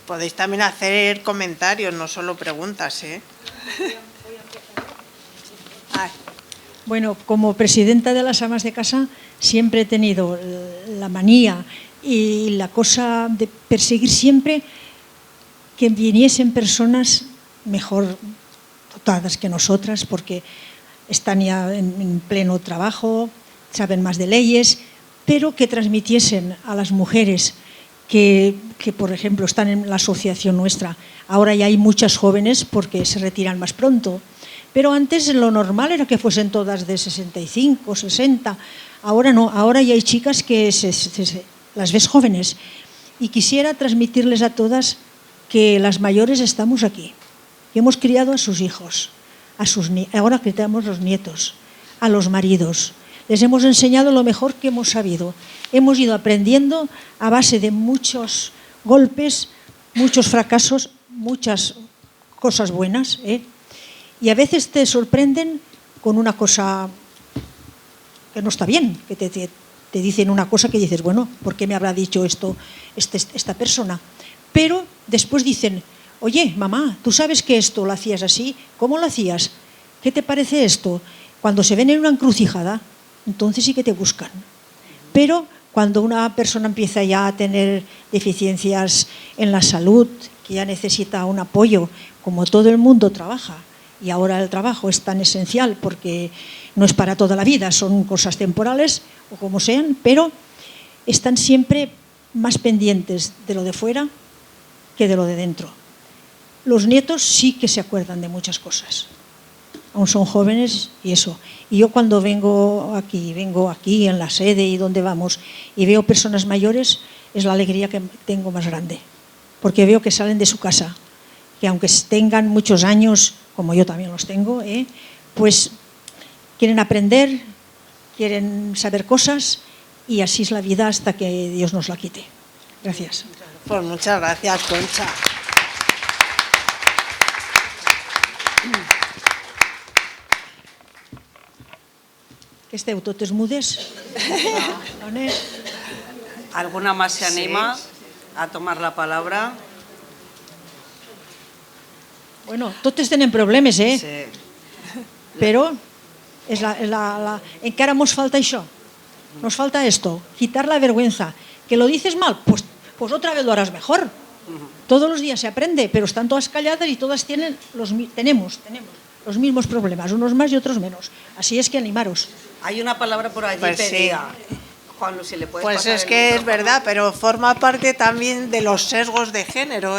Podéis también hacer comentarios, no solo preguntas, Bueno, como presidenta de las amas de casa siempre he tenido la manía y la cosa de perseguir siempre que viniesen personas mejor dotadas que nosotras, porque están ya en pleno trabajo, saben más de leyes, pero que transmitiesen a las mujeres que, por ejemplo, están en la asociación nuestra. Ahora ya hay muchas jóvenes porque se retiran más pronto, pero antes lo normal era que fuesen todas de 65, 60. Ahora no, ahora ya hay chicas que las ves jóvenes. Y quisiera transmitirles a todas que las mayores estamos aquí, que hemos criado a sus hijos, ahora criamos los nietos, a los maridos. Les hemos enseñado lo mejor que hemos sabido. Hemos ido aprendiendo a base de muchos golpes, muchos fracasos, muchas cosas buenas, Y a veces te sorprenden con una cosa que no está bien, que te dicen una cosa que dices, bueno, ¿por qué me habrá dicho esto esta persona? Pero después dicen, oye, mamá, ¿tú sabes que esto lo hacías así? ¿Cómo lo hacías? ¿Qué te parece esto? Cuando se ven en una encrucijada, entonces sí que te buscan. Pero cuando una persona empieza ya a tener deficiencias en la salud, que ya necesita un apoyo, como todo el mundo trabaja, y ahora el trabajo es tan esencial porque no es para toda la vida, son cosas temporales o como sean, pero están siempre más pendientes de lo de fuera que de lo de dentro. Los nietos sí que se acuerdan de muchas cosas. aún son jóvenes y eso. Y yo cuando vengo aquí en la sede y donde vamos y veo personas mayores, es la alegría que tengo más grande, porque veo que salen de su casa, que aunque tengan muchos años, como yo también los tengo, pues quieren aprender, quieren saber cosas, y así es la vida hasta que Dios nos la quite. Gracias. Pues muchas gracias, Concha. Que esteu totes mudes? Dones? ¿Alguna más se anima a tomar la palabra? Bueno, totes tenen problemes, Sí. Però encara mos falta això. Nos falta esto, quitar la vergüenza. ¿Que lo dices mal? Pues otra vez lo harás mejor. Todos los días se aprende, pero están todas calladas y todas tenemos los mismos problemas, unos más y otros menos. Así es que animaros. Hay una palabra por allí Pues sí. pedida. Juan, si le puedes Pues pasar es el que es micrófono. verdad, pero forma parte también de los sesgos de género,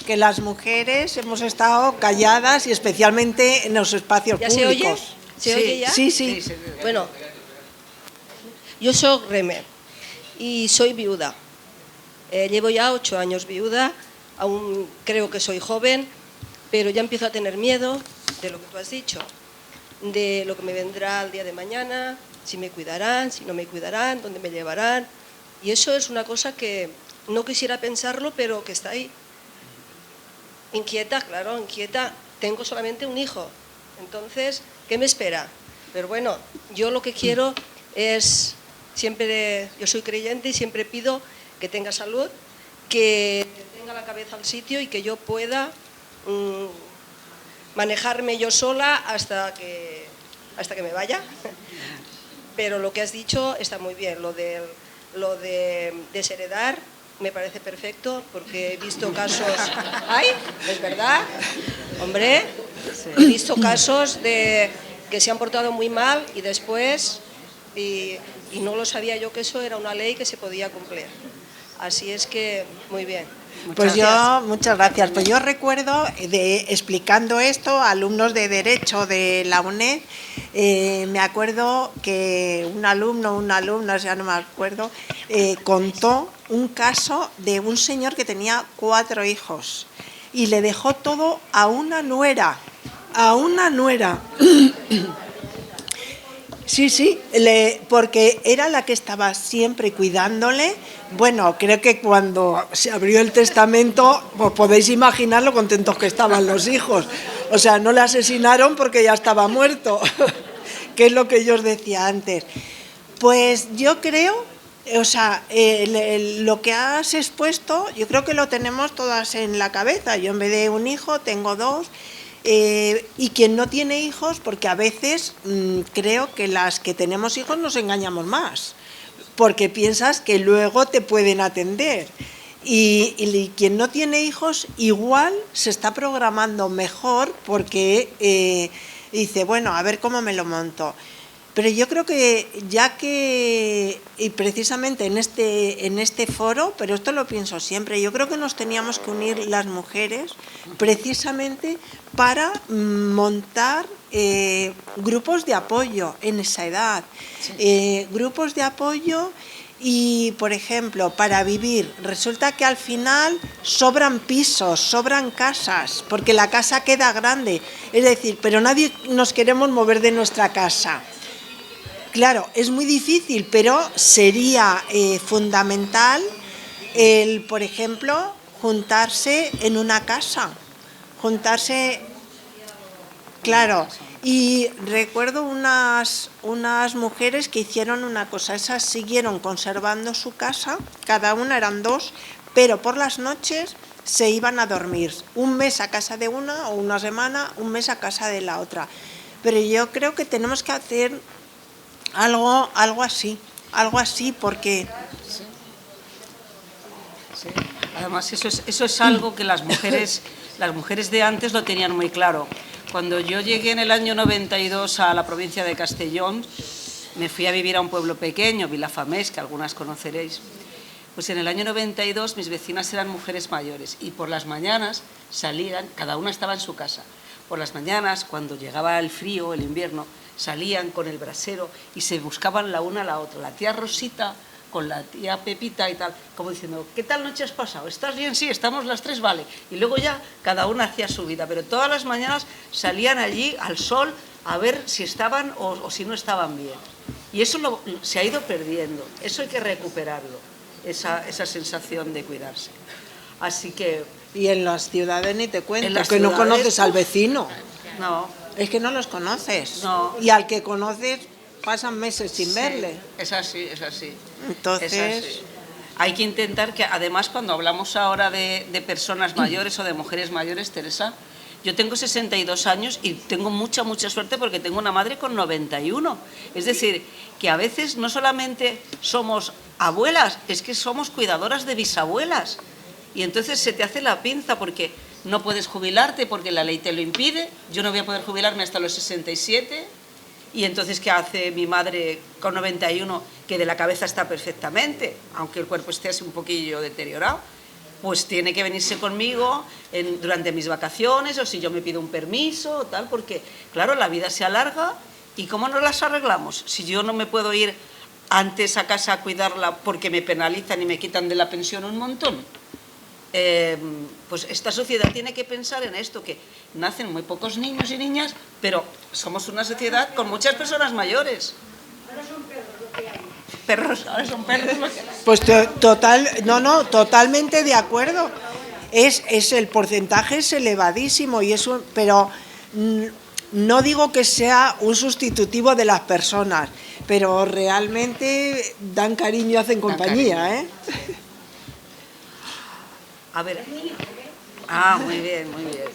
que las mujeres hemos estado calladas y especialmente en los espacios ¿Ya se oye? públicos. ¿Se oye ya? Sí, sí. Bueno, yo soy Reme y soy viuda. Llevo ya 8 años viuda, aún creo que soy joven, pero ya empiezo a tener miedo de lo que tú has dicho, de lo que me vendrá el día de mañana, si me cuidarán, si no me cuidarán, dónde me llevarán. Y eso es una cosa que no quisiera pensarlo, pero que está ahí. Inquieta, claro, inquieta. Tengo solamente un hijo, entonces, ¿qué me espera? Pero bueno, yo lo que quiero es, yo soy creyente y siempre pido que tenga salud, que tenga la cabeza al sitio y que yo pueda manejarme yo sola hasta que me vaya. Pero lo que has dicho está muy bien, lo de desheredar me parece perfecto, porque he visto casos... ¡Ay! ¿Es verdad? Hombre, he visto casos de que se han portado muy mal y después... Y no lo sabía yo que eso era una ley que se podía cumplir. Así es que, muy bien. Muchas gracias. Pues yo recuerdo, explicando esto a alumnos de Derecho de la UNED, me acuerdo que un alumno, una alumna, ya no me acuerdo, contó un caso de un señor que tenía 4 hijos y le dejó todo a una nuera. Sí, porque era la que estaba siempre cuidándole. Bueno, creo que cuando se abrió el testamento, pues podéis imaginar lo contentos que estaban los hijos. O sea, no le asesinaron porque ya estaba muerto, que es lo que yo os decía antes. Pues yo creo, o sea, lo que has expuesto, yo creo que lo tenemos todas en la cabeza. Yo en vez de un hijo tengo 2. Y quien no tiene hijos, porque a veces creo que las que tenemos hijos nos engañamos más, porque piensas que luego te pueden atender. Y quien no tiene hijos igual se está programando mejor porque dice, bueno, a ver cómo me lo monto. Pero yo creo que y precisamente en este foro, pero esto lo pienso siempre, yo creo que nos teníamos que unir las mujeres precisamente para montar grupos de apoyo en esa edad. Grupos de apoyo y, por ejemplo, para vivir, resulta que al final sobran pisos, sobran casas, porque la casa queda grande. Es decir, pero nadie nos queremos mover de nuestra casa. Claro, es muy difícil, pero sería fundamental por ejemplo, juntarse en una casa, claro. Y recuerdo unas mujeres que hicieron una cosa, esas siguieron conservando su casa, cada una eran 2, pero por las noches se iban a dormir, un mes a casa de una o una semana, un mes a casa de la otra. Pero yo creo que tenemos que hacer algo así, porque... Sí. Además, eso es algo que las mujeres de antes lo tenían muy claro. Cuando yo llegué en el año 92 a la provincia de Castellón, me fui a vivir a un pueblo pequeño, Vilafamés, que algunas conoceréis. Pues en el año 92 mis vecinas eran mujeres mayores y por las mañanas salían, cada una estaba en su casa. por las mañanas, cuando llegaba el frío, el invierno, salían con el brasero y se buscaban la una a la otra. La tía Rosita con la tía Pepita y tal, como diciendo, ¿qué tal noche has pasado? ¿Estás bien? Sí, estamos las tres, vale. Y luego ya cada una hacía su vida, pero todas las mañanas salían allí al sol a ver si estaban o si no estaban bien. Y eso se ha ido perdiendo, eso hay que recuperarlo, esa sensación de cuidarse. Así que... Y en las ciudades ni te cuento, En las que no ciudades, conoces al vecino. No, Es que no los conoces. No. Y al que conoces pasan meses sin verle. es así, es así. Entonces... Es así. Hay que intentar que, además, cuando hablamos ahora de personas mayores o de mujeres mayores, Teresa, yo tengo 62 años y tengo mucha suerte porque tengo una madre con 91. Es decir, que a veces no solamente somos abuelas, es que somos cuidadoras de bisabuelas. Y entonces se te hace la pinza porque no puedes jubilarte porque la ley te lo impide. Yo no voy a poder jubilarme hasta los 67. Y entonces, ¿qué hace mi madre con 91, que de la cabeza está perfectamente, aunque el cuerpo esté así un poquillo deteriorado? Pues tiene que venirse conmigo durante mis vacaciones o si yo me pido un permiso o tal, porque, claro, la vida se alarga y ¿cómo nos las arreglamos? Si yo no me puedo ir antes a casa a cuidarla porque me penalizan y me quitan de la pensión un montón. Pues esta sociedad tiene que pensar en esto, que nacen muy pocos niños y niñas, pero somos una sociedad con muchas personas mayores. Ahora son perros lo que hay. Perros, ahora son perros lo que hay. Pues totalmente de acuerdo. El porcentaje es elevadísimo, pero no digo que sea un sustitutivo de las personas, pero realmente dan cariño y hacen compañía, ¿eh? A ver. Muy bien, muy bien.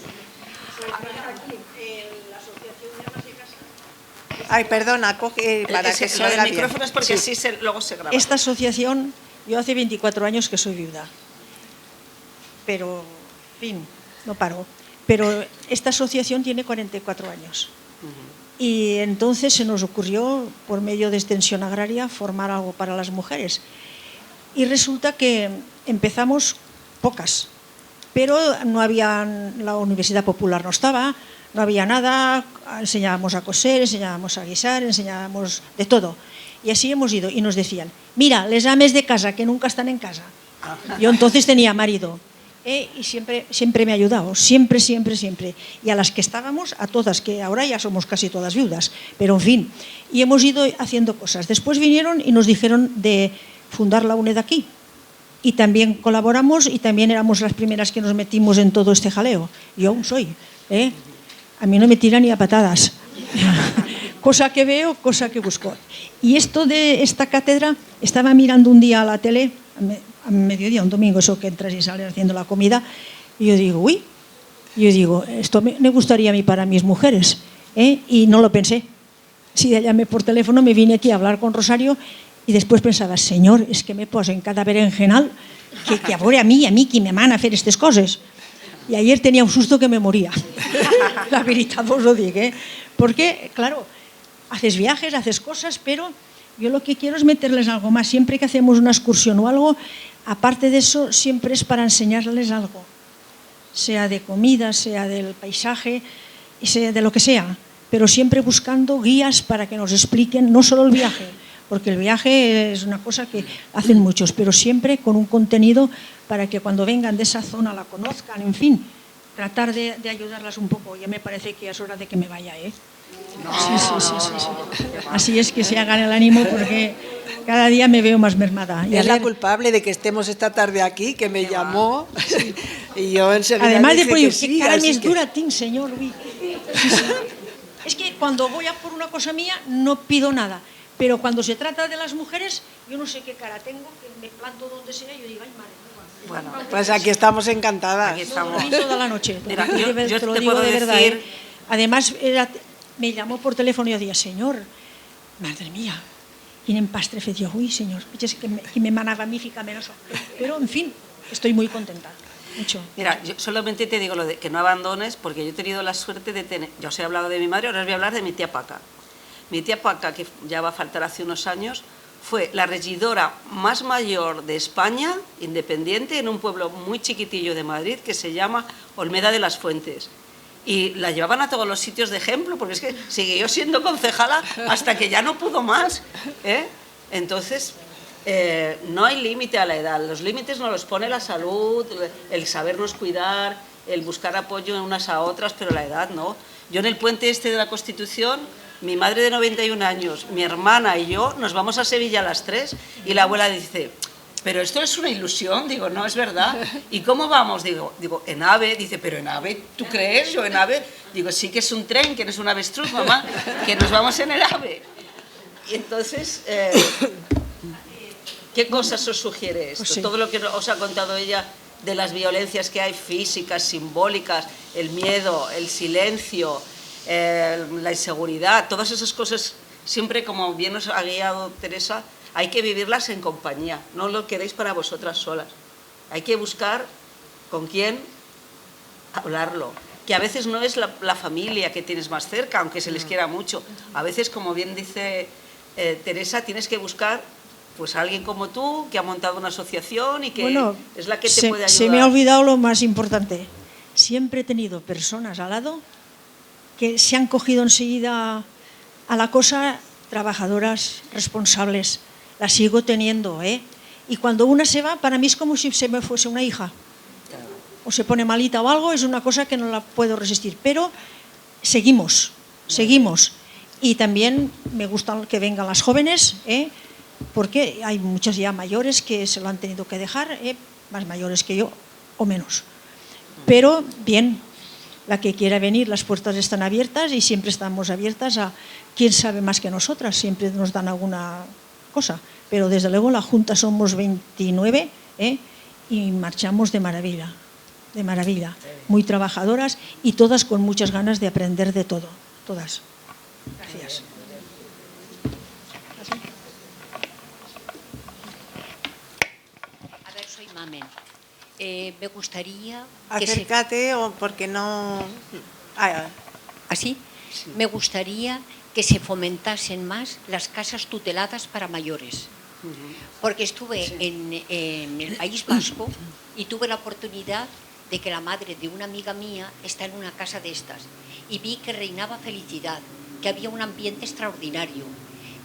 Ay, perdona, coge para que se oiga el micrófono es porque sí. así luego se graba. Esta asociación, yo hace 24 años que soy viuda, pero, en fin, no paro. Pero esta asociación tiene 44 años. Y entonces se nos ocurrió, por medio de Extensión Agraria, formar algo para las mujeres. Y resulta que empezamos pocas, pero no había, la Universidad Popular no estaba, no había nada, enseñábamos a coser, enseñábamos a guisar, enseñábamos de todo. Y así hemos ido y nos decían, mira, les ames de casa, que nunca están en casa. Yo entonces tenía marido y siempre me ha ayudado, siempre. Y a las que estábamos, a todas, que ahora ya somos casi todas viudas, pero en fin, y hemos ido haciendo cosas. Después vinieron y nos dijeron de fundar la UNED aquí. Y también colaboramos y también éramos las primeras que nos metimos en todo este jaleo. Yo aún soy, ¿eh? A mí no me tiran ni a patadas. Cosa que veo, cosa que busco. Y esto de esta cátedra, estaba mirando un día a la tele, a mediodía, un domingo, eso que entras y sales haciendo la comida, y yo digo, esto me gustaría a mí para mis mujeres, ¿eh? Y no lo pensé. Sí, llamé por teléfono, me vine aquí a hablar con Rosario. Y después pensava, senyor, és que me posen cada berenjenal que a veure a mi qui me mana a fer aquestes coses. Y ayer tenía un susto que me moría. La veritat os lo dic, ¿eh? Porque, claro, haces viajes, haces cosas, pero yo lo que quiero es meterles algo más. Siempre que hacemos una excursión o algo, aparte de eso, siempre es para enseñarles algo. Sea de comida, sea del paisaje, sea de lo que sea. Pero siempre buscando guías para que nos expliquen no solo el viaje, porque el viaje es una cosa que hacen muchos, pero siempre con un contenido para que cuando vengan de esa zona la conozcan, en fin, tratar de ayudarlas un poco. Ya me parece que es hora de que me vaya, ¿eh? Sí. Así es que se hagan el ánimo porque cada día me veo más mermada. Y es la culpable de que estemos esta tarde aquí, que me llamó, y yo enseguida además dije de que sí. que cara més dura tinc, senyor. Es que cuando voy a por una cosa mía no pido nada. Pero cuando se trata de las mujeres, yo no sé qué cara tengo, que me planto donde sea y yo digo, ay, madre. Bueno, pues aquí estamos encantadas. Aquí estamos. Dormí toda la noche. Mira, te lo digo de verdad. decir... Además, me llamó por teléfono y yo decía, señor, madre mía, quin empastre fet jo avui, senyor. És que me manava a mí ficarme en eso. Pero, en fin, estoy muy contenta. Mucho. Mira, yo solamente te digo lo de que no abandones, porque yo he tenido la suerte de tener... Yo os he hablado de mi madre, ahora os voy a hablar de mi tía Paca. Mi tía Paca, que ya va a faltar hace unos años, fue la regidora más mayor de España, independiente, en un pueblo muy chiquitillo de Madrid, que se llama Olmeda de las Fuentes. y la llevaban a todos los sitios de ejemplo, porque es que siguió siendo concejala hasta que ya no pudo más, ¿eh? Entonces, no hay límite a la edad, los límites nos los pone la salud, el sabernos cuidar, el buscar apoyo unas a otras, pero la edad no. Yo en el puente este de la Constitución, mi madre de 91 años, mi hermana y yo nos vamos a Sevilla a las 3 y la abuela dice, pero esto es una ilusión, digo, no, es verdad. ¿Y cómo vamos? Digo, en AVE, dice, pero en AVE, ¿tú crees? Yo en AVE, digo, sí que es un tren, que no es un avestruz, mamá, que nos vamos en el AVE. Y entonces, ¿qué cosas os sugiere esto? Pues sí. Todo lo que os ha contado ella de las violencias que hay físicas, simbólicas, el miedo, el silencio, la inseguridad, todas esas cosas, siempre como bien os ha guiado Teresa, hay que vivirlas en compañía, no lo queréis para vosotras solas. Hay que buscar con quién hablarlo, que a veces no es la familia que tienes más cerca, aunque se les quiera mucho. A veces, como bien dice Teresa, tienes que buscar pues a alguien como tú, que ha montado una asociación y que Bueno, es la que te puede ayudar. Se me ha olvidado lo más importante. Siempre he tenido personas al lado que se han cogido enseguida a la cosa, trabajadoras, responsables. Las sigo teniendo, ¿eh? Y cuando una se va, para mí es como si se me fuese una hija. O se pone malita o algo, es una cosa que no la puedo resistir. Pero seguimos. Y también me gusta que vengan las jóvenes, porque hay muchas ya mayores que se lo han tenido que dejar, más mayores que yo o menos. Pero bien, la que quiera venir, las puertas están abiertas y siempre estamos abiertas a quién sabe más que nosotras, siempre nos dan alguna cosa. Pero desde luego la Junta somos 29 y marchamos de maravilla, muy trabajadoras y todas con muchas ganas de aprender de todo, todas. Gracias. A ver, soy Mamen. Me gustaría Acércate o porque no... ¿Así? Sí. Me gustaría que se fomentasen más las casas tuteladas para mayores. Porque estuve en el País Vasco y tuve la oportunidad de que la madre de una amiga mía está en una casa de estas y vi que reinaba felicidad, que había un ambiente extraordinario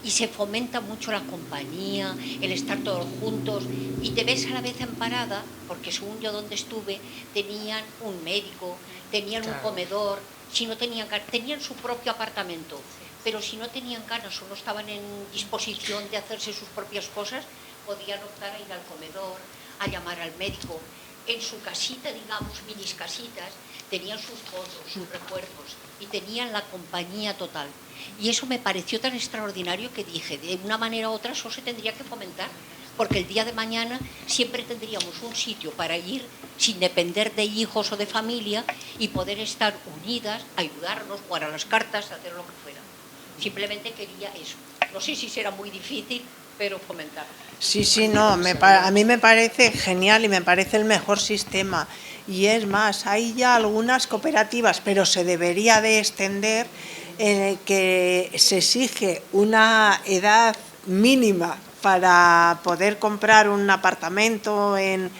y se fomenta mucho la compañía, el estar todos juntos y te ves a la vez en parada, porque según yo donde estuve tenían un médico, tenían un comedor, si no tenían su propio apartamento, pero si no tenían ganas o no estaban en disposición de hacerse sus propias cosas, podían optar a ir al comedor, a llamar al médico. En su casita, digamos, minis casitas, tenían sus fotos, sus recuerdos y tenían la compañía total. Y eso me pareció tan extraordinario que dije, de una manera u otra eso se tendría que fomentar, porque el día de mañana siempre tendríamos un sitio para ir sin depender de hijos o de familia y poder estar unidas, ayudarnos, jugar a las cartas, hacer lo que fuera. Simplemente quería eso. No sé si será muy difícil, pero fomentar. Sí, no, a mí me parece genial y me parece el mejor sistema. Y es más, hay ya algunas cooperativas, pero se debería de extender que se exige una edad mínima para poder comprar un apartamento en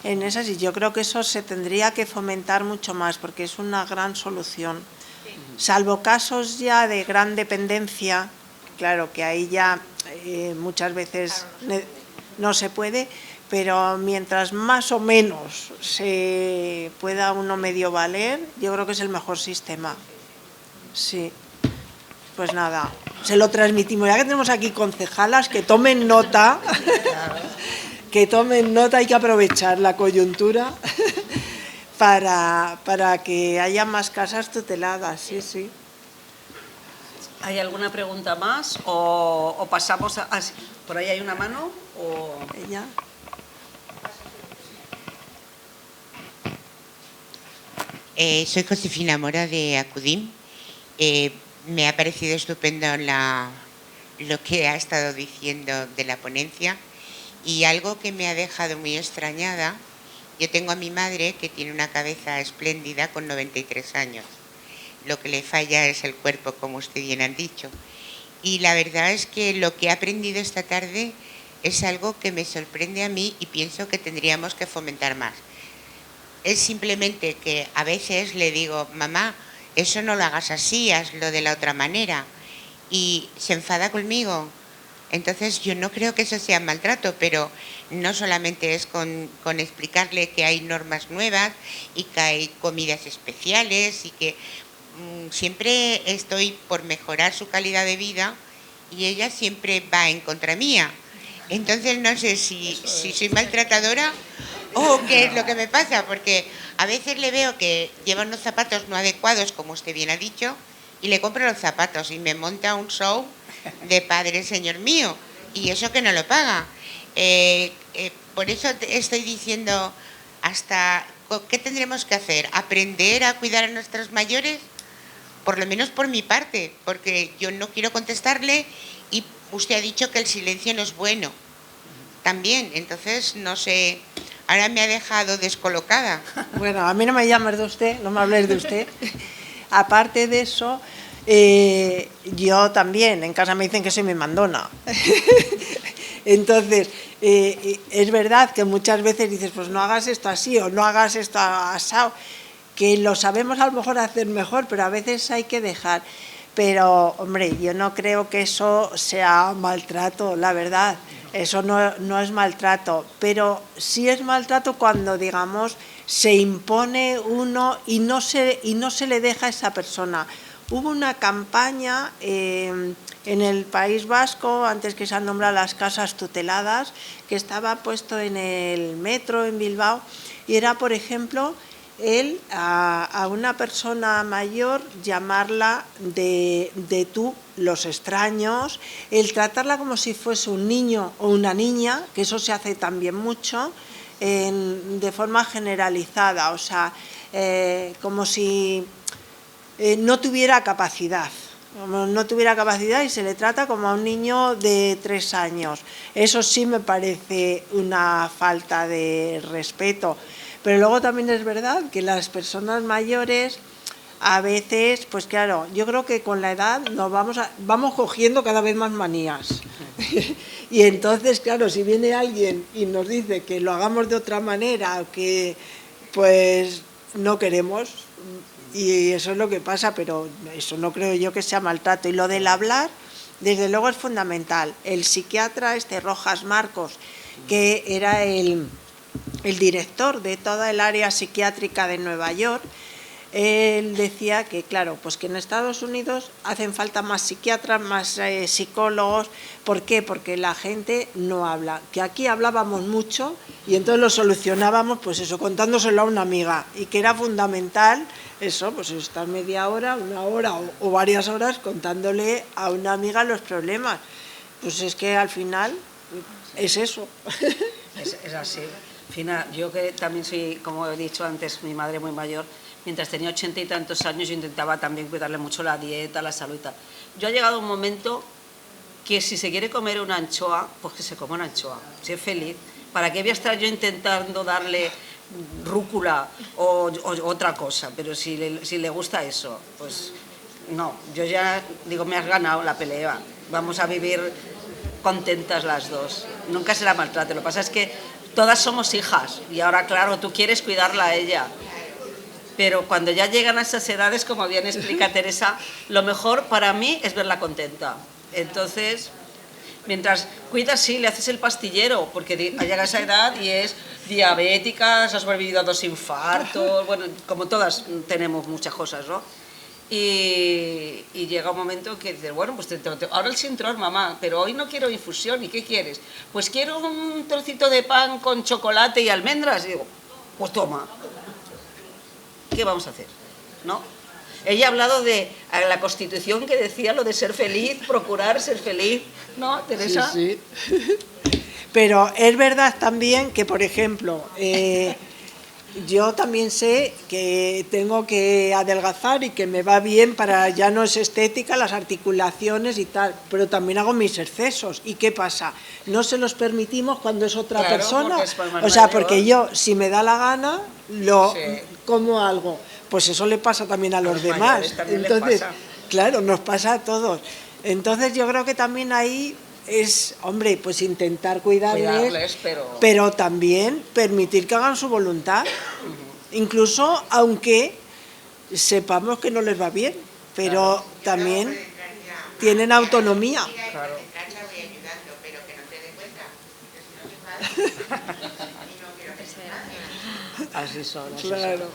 esas, y yo creo que eso se tendría que fomentar mucho más porque es una gran solución. Salvo casos ya de gran dependencia, claro que ahí ya muchas veces no se puede, pero mientras más o menos se pueda uno medio valer, yo creo que es el mejor sistema. Sí, pues nada, se lo transmitimos. Ya que tenemos aquí concejalas, que tomen nota, hay que aprovechar la coyuntura para que haya más casas tuteladas, sí. ¿Hay alguna pregunta más o pasamos a... ¿Por ahí hay una mano? O... ¿Ella? Soy Josefina Mora de Acudim. Me ha parecido estupendo lo que ha estado diciendo de la ponencia y algo que me ha dejado muy extrañada. Yo tengo a mi madre que tiene una cabeza espléndida con 93 años. Lo que le falla es el cuerpo, como usted bien han dicho. Y la verdad es que lo que he aprendido esta tarde es algo que me sorprende a mí y pienso que tendríamos que fomentar más. Es simplemente que a veces le digo, mamá, eso no lo hagas así, hazlo de la otra manera. Y se enfada conmigo. Entonces yo no creo que eso sea maltrato, pero no solamente es con explicarle que hay normas nuevas y que hay comidas especiales y que siempre estoy por mejorar su calidad de vida y ella siempre va en contra mía. Entonces no sé si soy maltratadora o qué es lo que me pasa, porque a veces le veo que lleva unos zapatos no adecuados, como usted bien ha dicho, y le compro los zapatos y me monta un show de padre señor mío, y eso que no lo paga. Por eso estoy diciendo, ¿qué tendremos que hacer? ¿Aprender a cuidar a nuestros mayores? Por lo menos por mi parte, porque yo no quiero contestarle y usted ha dicho que el silencio no es bueno también, entonces no sé, ahora me ha dejado descolocada. Bueno, a mí no me llames de usted, no me hables de usted. Aparte de eso, yo también, en casa me dicen que soy mi mandona. Entonces, es verdad que muchas veces dices, pues no hagas esto así o no hagas esto asado, que lo sabemos a lo mejor hacer mejor, pero a veces hay que dejar. Pero, hombre, yo no creo que eso sea maltrato, la verdad. Eso no es maltrato, pero sí es maltrato cuando, digamos, se impone uno y no se le deja a esa persona. Hubo una campaña en el País Vasco, antes que se han nombrado las casas tuteladas, que estaba puesto en el metro en Bilbao, y era, por ejemplo, a una persona mayor llamarla de tú, los extraños, el tratarla como si fuese un niño o una niña, que eso se hace también mucho, de forma generalizada, o sea, como si no tuviera capacidad. No tuviera capacidad y se le trata como a un niño de 3 años. Eso sí me parece una falta de respeto. Pero luego también es verdad que las personas mayores a veces, pues claro, yo creo que con la edad nos vamos cogiendo cada vez más manías. Y entonces, claro, si viene alguien y nos dice que lo hagamos de otra manera, que pues no queremos, y eso es lo que pasa, pero eso no creo yo que sea maltrato. Y lo del hablar, desde luego es fundamental. El psiquiatra Rojas Marcos, que era el director de toda el área psiquiátrica de Nueva York, él decía que, claro, pues que en Estados Unidos hacen falta más psiquiatras, más psicólogos. ¿Por qué? Porque la gente no habla. Que aquí hablábamos mucho y entonces lo solucionábamos, pues eso, contándoselo a una amiga. Y que era fundamental eso, pues estar media hora, una hora o varias horas contándole a una amiga los problemas. Pues es que al final es eso. Es así. Fina, yo que también soy, como he dicho antes, mi madre muy mayor, mientras tenía 80 y tantos años yo intentaba también cuidarle mucho la dieta, la salud y tal. Yo ha llegado un momento que si se quiere comer una anchoa, pues que se coma una anchoa, si es feliz. ¿Para qué voy a estar yo intentando darle rúcula o otra cosa? Pero si le gusta eso, pues no. Yo ya digo, me has ganado la pelea, vamos a vivir contentas las dos. Nunca será maltrato, lo que pasa es que todas somos hijas y ahora, claro, tú quieres cuidarla a ella. Pero cuando ya llegan a esas edades, como bien explica Teresa, lo mejor para mí es verla contenta. Entonces, mientras cuidas, sí, le haces el pastillero, porque llega a esa edad y es diabética, se ha sobrevivido a 2 infartos, bueno, como todas tenemos muchas cosas, ¿no? Y llega un momento que dices, bueno, pues ahora el Sintror, mamá, pero hoy no quiero infusión, ¿y qué quieres? Pues quiero un trocito de pan con chocolate y almendras. Y digo, pues toma. ¿Qué vamos a hacer? ¿No? Ella ha hablado de la Constitución que decía lo de ser feliz, procurar ser feliz, ¿no, Teresa? Sí, sí. Pero es verdad también que, por ejemplo, yo también sé que tengo que adelgazar y que me va bien para, ya no es estética, las articulaciones y tal, pero también hago mis excesos. ¿Y qué pasa? No se los permitimos cuando es otra persona. O sea, porque yo, si me da la gana, como algo. Pues eso le pasa también a los demás. Entonces, claro, nos pasa a todos. Entonces yo creo que también ahí es, hombre, pues intentar cuidarles, pero también permitir que hagan su voluntad. Incluso aunque sepamos que no les va bien, pero también tienen autonomía. Claro. Voy ayudando, pero que no te dé cuenta. Así son. Claro.